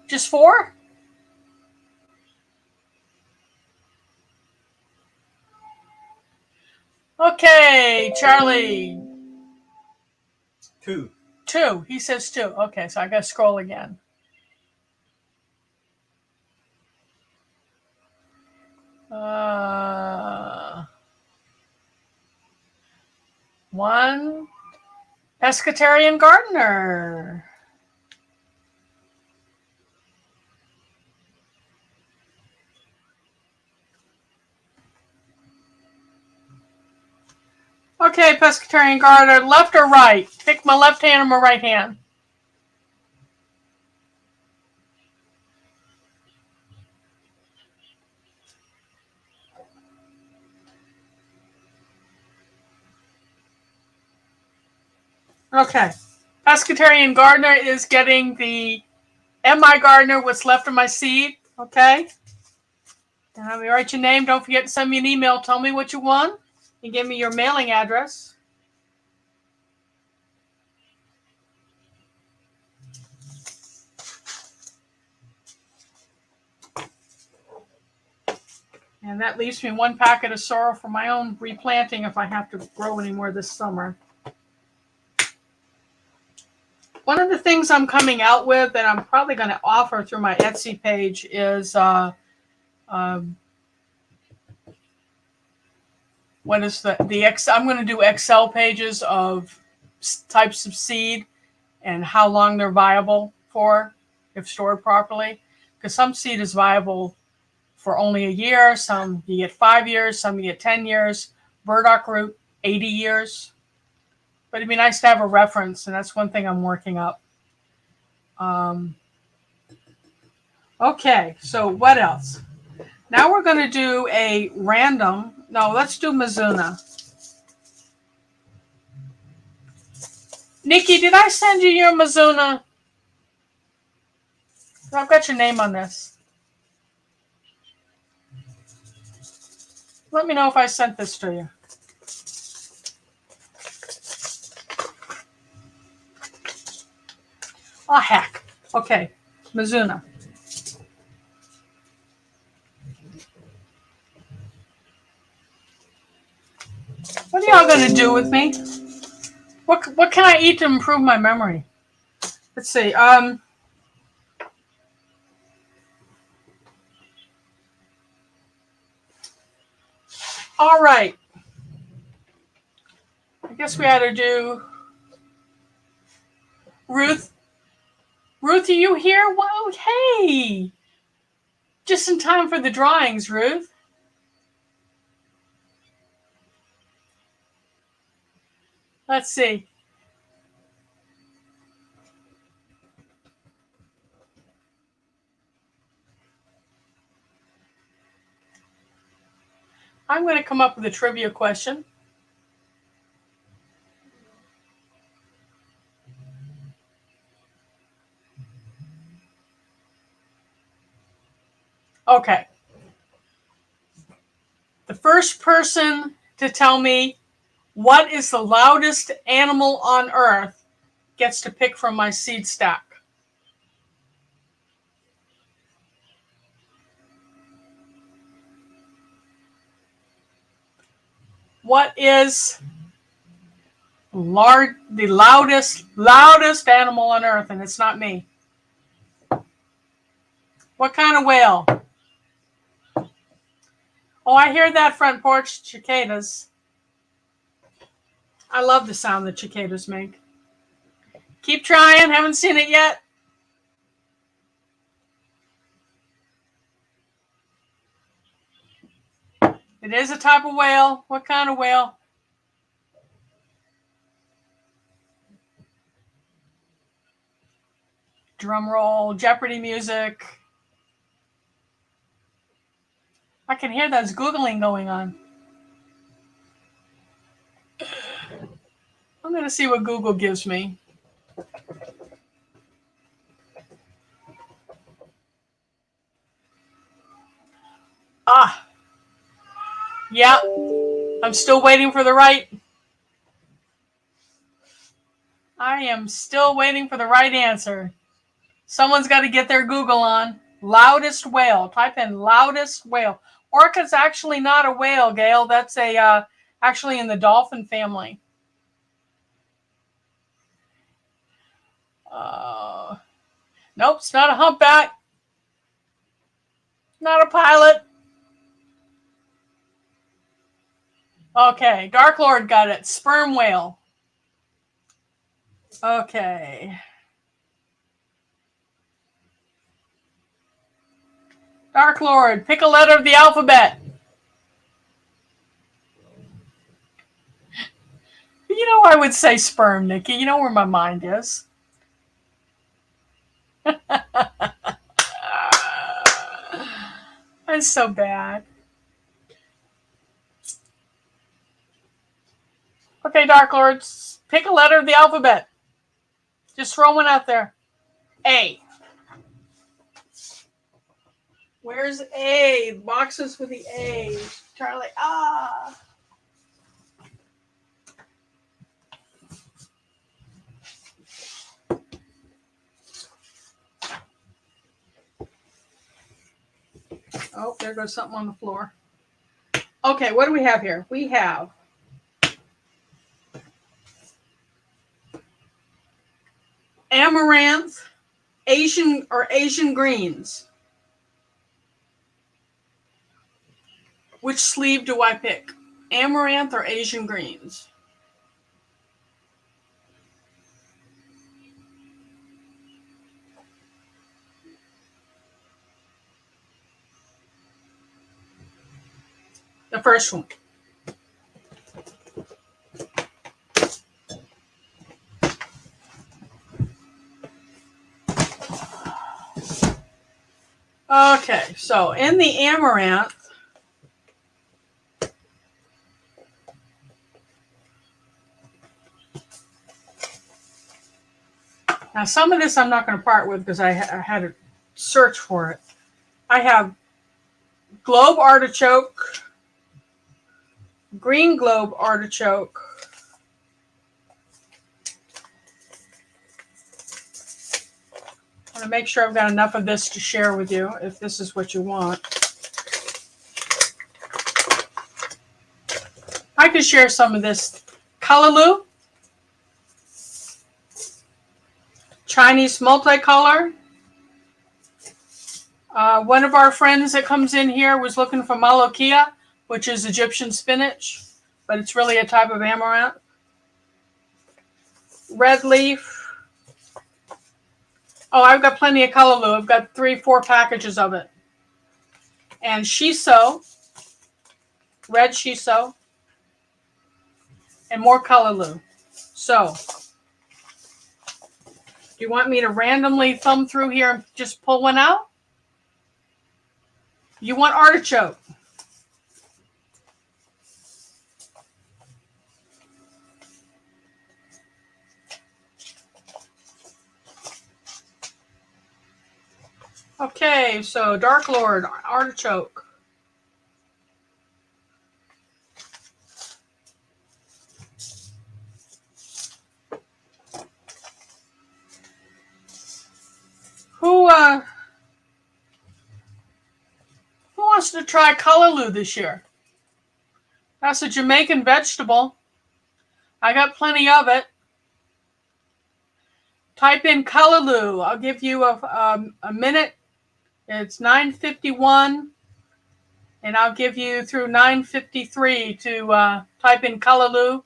A: Just 4? Okay, Charlie.
C: 2.
A: 2. He says 2. Okay, so I got to scroll again. One. Pescatarian gardener. Okay, pescatarian gardener, left or right? Pick my left hand or my right hand. Okay. Pescatarian gardener is getting the M.I. Gardner, what's left of my seed. Okay. And let me write your name. Don't forget to send me an email. Tell me what you want and give me your mailing address. And that leaves me one packet of sorrel for my own replanting if I have to grow any more this summer. One of the things I'm coming out with that I'm probably going to offer through my Etsy page is what is I'm going to do Excel pages of types of seed and how long they're viable for if stored properly. Because some seed is viable for only a year, some you get 5 years, some you get 10 years. Burdock root, 80 years. But it'd be nice to have a reference, and that's one thing I'm working up. Okay, so what else? Now we're going to do a random. No, let's do Mizuna. Nikki, did I send you your Mizuna? I've got your name on this. Let me know if I sent this to you. Oh, heck. Okay, Mizuna. What are y'all going to do with me? What can I eat to improve my memory? Let's see. All right. I guess we had to do Ruth. Ruth, are you here? Well, hey. Just in time for the drawings, Ruth. Let's see. I'm going to come up with a trivia question. Okay. The first person to tell me what is the loudest animal on earth gets to pick from my seed stack. What is the loudest animal on earth? And it's not me. What kind of whale? Oh, I hear that front porch cicadas. I love the sound that cicadas make. Keep trying. Haven't seen it yet. It is a type of whale. What kind of whale? Drum roll, Jeopardy music. I can hear there's Googling going on. I'm going to see what Google gives me. Ah. Yeah. I'm still waiting for the right. I am still waiting for the right answer. Someone's got to get their Google on. Loudest whale. Type in loudest whale. Orca's actually not a whale, Gail. That's actually in the dolphin family. Nope, it's not a humpback. Not a pilot. Okay, Dark Lord got it. Sperm whale. Okay. Dark Lord, pick a letter of the alphabet. You know I would say sperm, Nikki. You know where my mind is. That's so bad. Okay, Dark Lords, pick a letter of the alphabet. Just throw one out there. A. Where's A? Boxes with the A's. Charlie, ah. Oh, there goes something on the floor. Okay, what do we have here? We have amaranth, Asian greens. Which sleeve do I pick? Amaranth or Asian greens? The first one. Okay, so in the amaranth, now some of this I'm not going to part with because I had to search for it. I have globe artichoke, green globe artichoke, I want to make sure I've got enough of this to share with you if this is what you want. I could share some of this. Callaloo, Chinese multicolor. One of our friends that comes in here was looking for Malokia, which is Egyptian spinach, but it's really a type of amaranth. Red leaf. Oh, I've got plenty of callaloo. I've got 3-4 packages of it. And shiso, red shiso, and more callaloo. So, do you want me to randomly thumb through here and just pull one out? You want artichoke. Okay, so Dark Lord, artichoke. Who wants to try callaloo this year? That's a Jamaican vegetable. I got plenty of it. Type in callaloo. I'll give you a minute. It's 9:51, and I'll give you through 9:53 to type in callaloo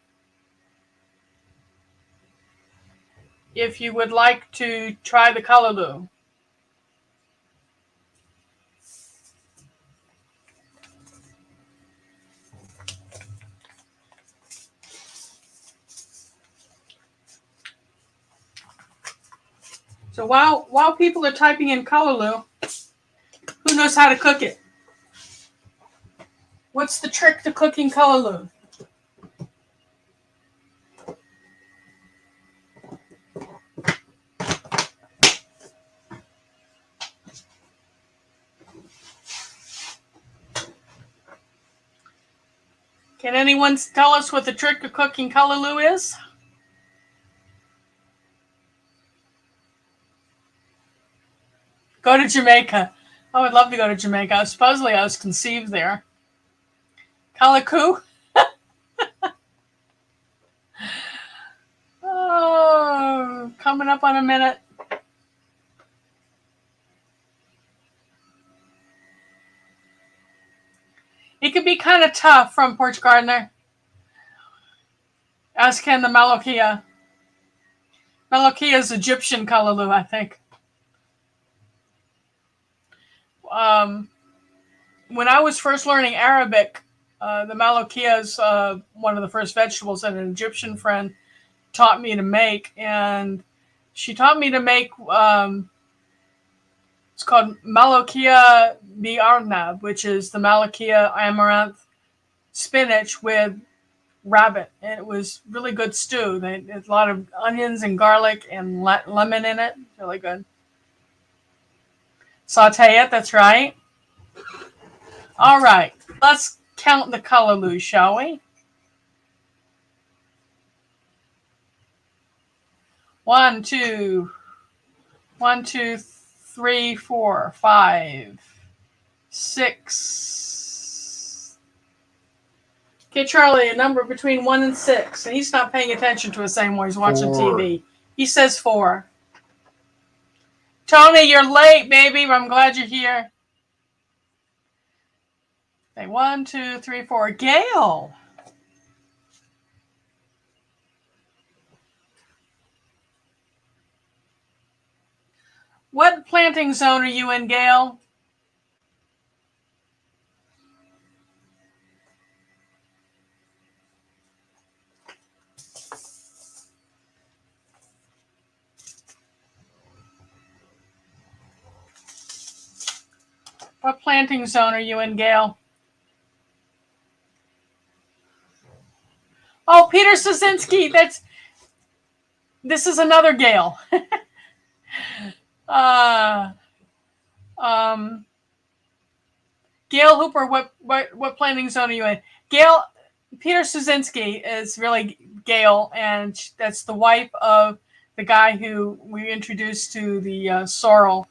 A: if you would like to try the callaloo. So while people are typing in callaloo, who knows how to cook it? What's the trick to cooking callaloo? Can anyone tell us what the trick to cooking callaloo is? Go to Jamaica. I would love to go to Jamaica. Supposedly I was conceived there. Calico? Oh, coming up on a minute. It can be kind of tough from Porch Gardener, as can the Malokia. Malokia is Egyptian callaloo, I think. When I was first learning Arabic, the Malokia is one of the first vegetables that an Egyptian friend taught me to make, and she taught me to make it's called Malokia bi'arnab, which is the Malokia amaranth spinach with rabbit, and it was really good stew. There's a lot of onions and garlic and lemon in it. Really good. Saute it, that's right. All right, let's count the callaloo, shall we? 1, 2, 1, 2, 3, 4, 5, 6. Okay, Charlie, a number between 1 and 6. And he's not paying attention to us anymore. He's watching
C: 4.
A: TV. He says 4. Tony, you're late, baby. I'm glad you're here. Okay, 1, 2, 3, 4. Gail. What planting zone are you in, Gail? What planting zone are you in, Gail? Oh, Peter Sosinski. This is another Gail. Gail Hooper, what planting zone are you in? Gail, Peter Sosinski is really Gail, and that's the wife of the guy who we introduced to the sorrel.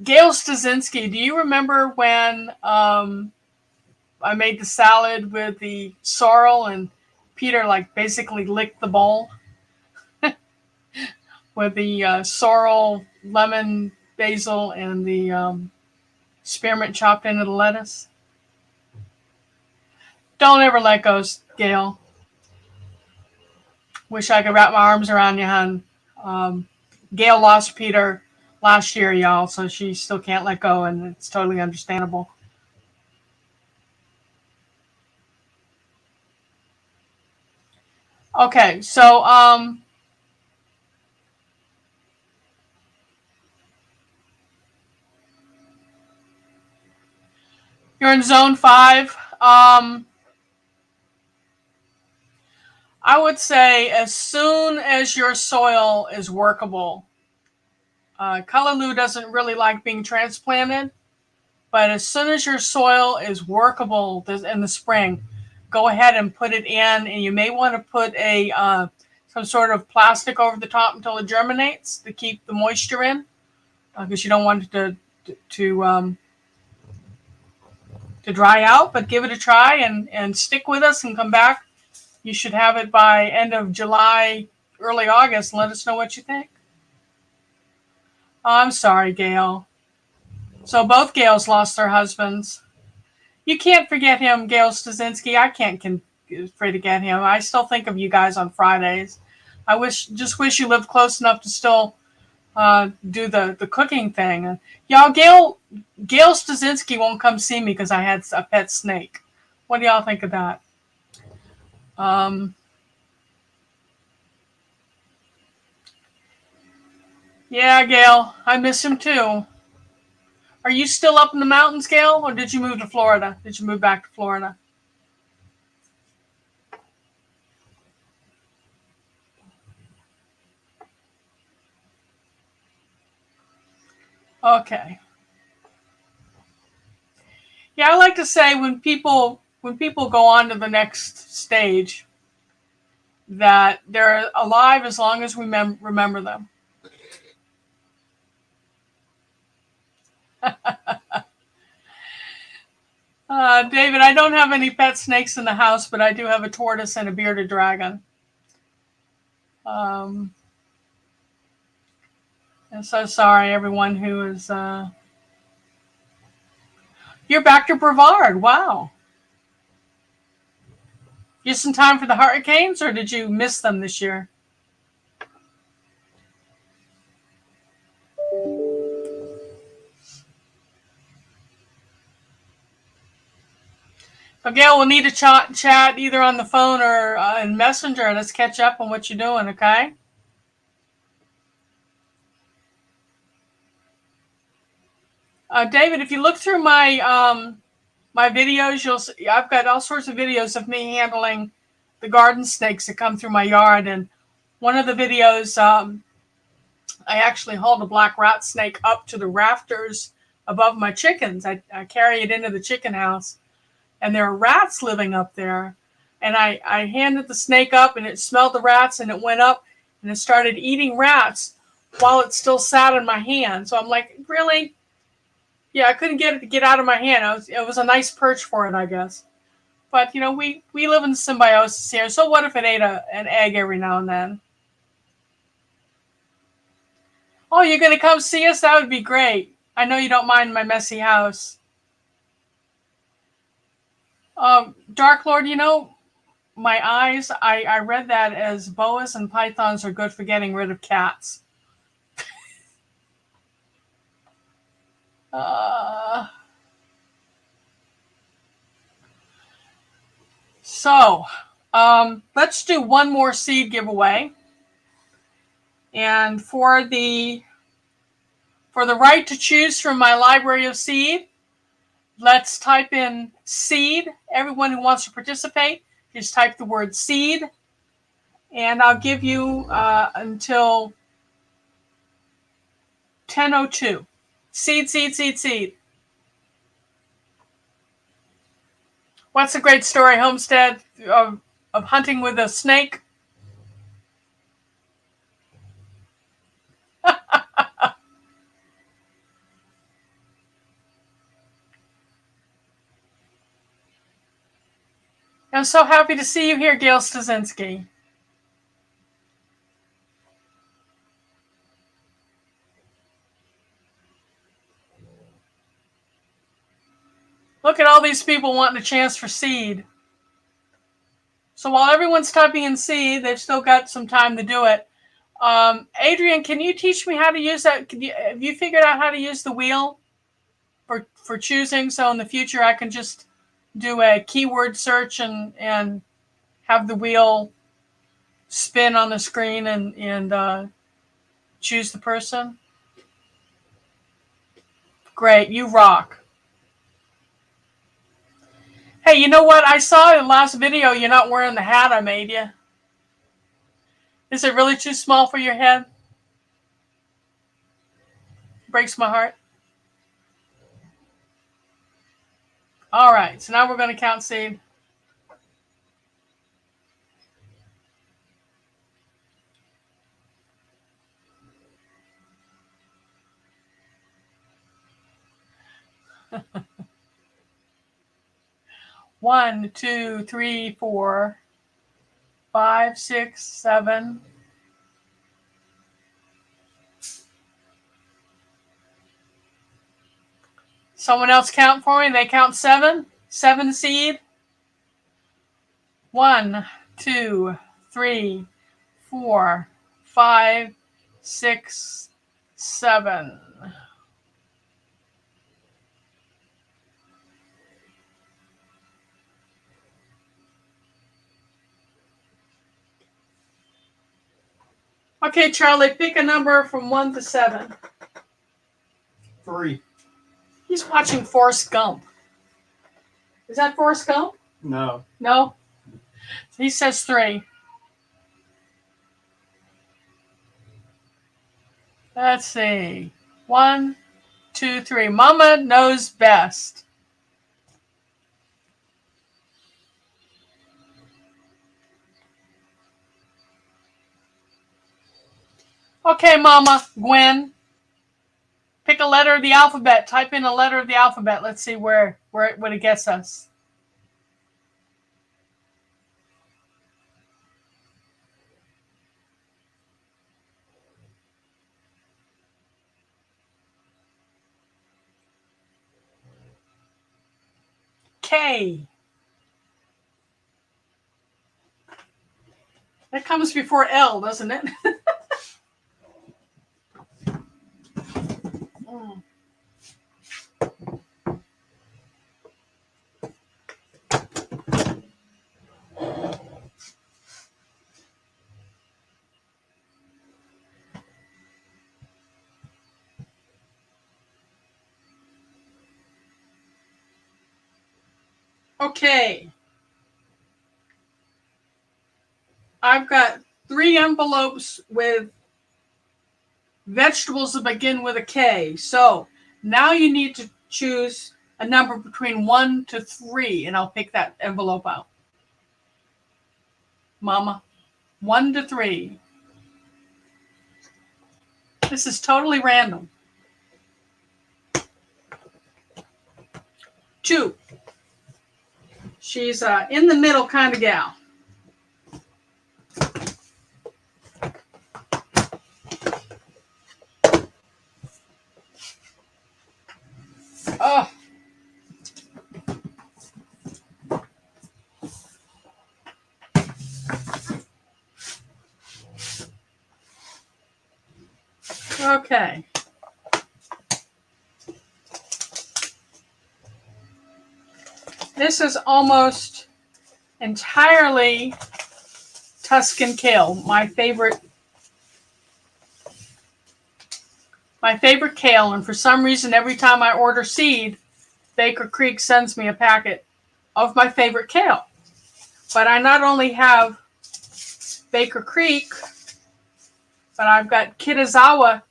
A: Gail Stasinski, do you remember when I made the salad with the sorrel and Peter basically licked the bowl with the sorrel, lemon, basil, and the spearmint chopped into the lettuce? Don't ever let go, Gail. Wish I could wrap my arms around you, hon. Gail lost Peter last year, y'all, so she still can't let go, and it's totally understandable. Okay, so you're in zone 5. I would say as soon as your soil is workable. Callaloo doesn't really like being transplanted, but as soon as your soil is workable in the spring, go ahead and put it in, and you may want to put some sort of plastic over the top until it germinates to keep the moisture in, because you don't want it to dry out. But give it a try and stick with us and come back. You should have it by end of July, early August, and let us know what you think. Oh, I'm sorry, Gail. So both Gails lost their husbands. You can't forget him, Gail Stasinski. I can't forget him. I still think of you guys on Fridays. I just wish you lived close enough to still do the cooking thing. Y'all, Gail Stasinski won't come see me because I had a pet snake. What do y'all think of that? Yeah, Gail, I miss him too. Are you still up in the mountains, Gail, or did you move to Florida? Did you move back to Florida? Okay. Yeah, I like to say when people go on to the next stage that they're alive as long as we remember them. David, I don't have any pet snakes in the house, but I do have a tortoise and a bearded dragon. I'm so sorry, everyone who is... You're back to Brevard. Wow. Just in time for the hurricanes, or did you miss them this year? So, Gail, we'll need to chat either on the phone or in Messenger. Let's catch up on what you're doing, okay? David, if you look through my my videos, you'll see I've got all sorts of videos of me handling the garden snakes that come through my yard. And one of the videos I actually hauled a black rat snake up to the rafters above my chickens. I carry it into the chicken house, and there are rats living up there. And I handed the snake up, and it smelled the rats, and it went up, and it started eating rats while it still sat in my hand. So I'm like, really? Yeah, I couldn't get it to get out of my hand. It was a nice perch for it, I guess. But, you know, we live in symbiosis here. So what if it ate an egg every now and then? Oh, you're going to come see us? That would be great. I know you don't mind my messy house. Dark Lord, you know, my eyes, I read that as boas and pythons are good for getting rid of cats. So, let's do one more seed giveaway. And for the right to choose from my library of seed, let's type in seed. Everyone who wants to participate, just type the word seed. And I'll give you until 10:02. Seed, seed, seed, seed. What's a great story, Homestead, of hunting with a snake? I'm so happy to see you here, Gail Stasinski. Look at all these people wanting a chance for seed. So while everyone's typing in seed, they've still got some time to do it. Adrian, can you teach me how to use that? Have you figured out how to use the wheel for choosing? So in the future, I can just do a keyword search and have the wheel spin on the screen and choose the person. Great, you rock. Hey, you know what? I saw in the last video you're not wearing the hat I made you. Is it really too small for your head? Breaks my heart. All right, so now we're going to count seed. One, two, three, 4, 5, 6, 7. Someone else count for me. They count 7. 7 seed. 1, 2, 3, 4, 5, 6, 7. Okay, Charlie, pick a number from 1 to 7.
C: 3.
A: He's watching Forrest Gump. Is that Forrest Gump?
C: No.
A: No? He says 3. Let's see. 1, 2, 3. Mama knows best. Okay, Mama, Gwen. Pick a letter of the alphabet. Type in a letter of the alphabet. Let's see what it gets us. K. That comes before L, doesn't it? Okay. I've got 3 envelopes with vegetables that begin with a K. So now you need to choose a number between 1 to 3, and I'll pick that envelope out. Mama, 1 to 3. This is totally random. 2. She's in the middle kind of gal. Oh. Okay. This is almost entirely Tuscan kale, my favorite kale, and for some reason every time I order seed, Baker Creek sends me a packet of my favorite kale. But I not only have Baker Creek, but I've got Kitazawa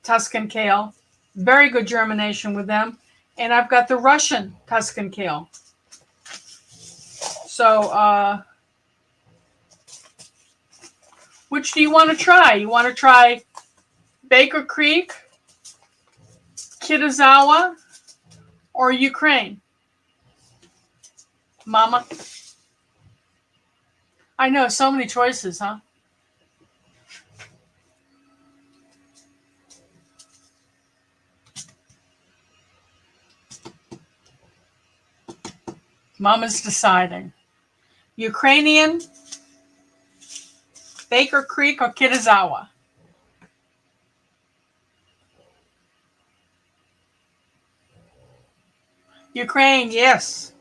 A: Tuscan kale, very good germination with them, and I've got the Russian Tuscan kale. So, which do you want to try? You want to try Baker Creek, Kitazawa, or Ukraine? Mama? I know, so many choices, huh? Mama's deciding. Ukrainian, Baker Creek, or Kitazawa? Ukraine, yes.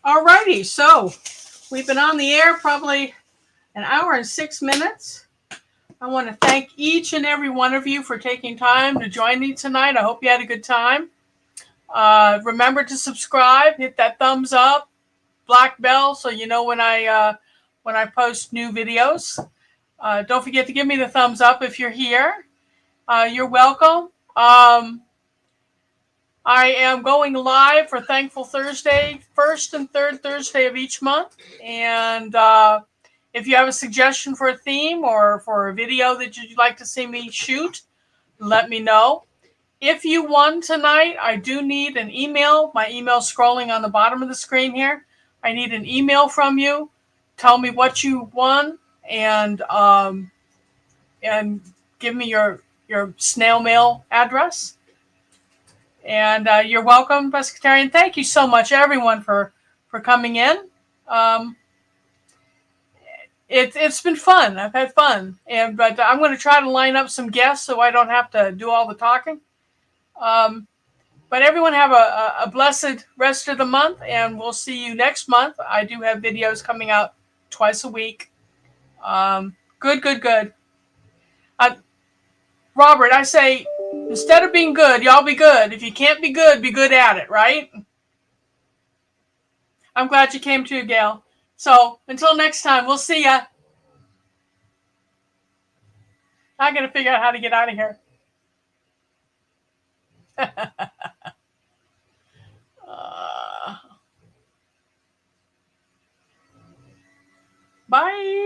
A: Alrighty, so we've been on the air probably an hour and 6 minutes. I want to thank each and every one of you for taking time to join me tonight. I hope you had a good time. Remember to subscribe, hit that thumbs up, black bell, so you know when I post new videos. Don't forget to give me the thumbs up if you're here. You're welcome. I am going live for Thankful Thursday, first and third Thursday of each month. And if you have a suggestion for a theme or for a video that you'd like to see me shoot, let me know. If you won tonight, I do need an email. My email's scrolling on the bottom of the screen here. I need an email from you. Tell me what you won and give me your snail mail address. And you're welcome, Pescatarian. Thank you so much, everyone, for coming in. It's been fun. I've had fun, but I'm going to try to line up some guests so I don't have to do all the talking. But everyone have a blessed rest of the month, and we'll see you next month. I do have videos coming out twice a week. Good. Robert, I say, instead of being good, y'all be good. If you can't be good at it, right? I'm glad you came too, Gail. So until next time, we'll see ya. I got to figure out how to get out of here. Bye.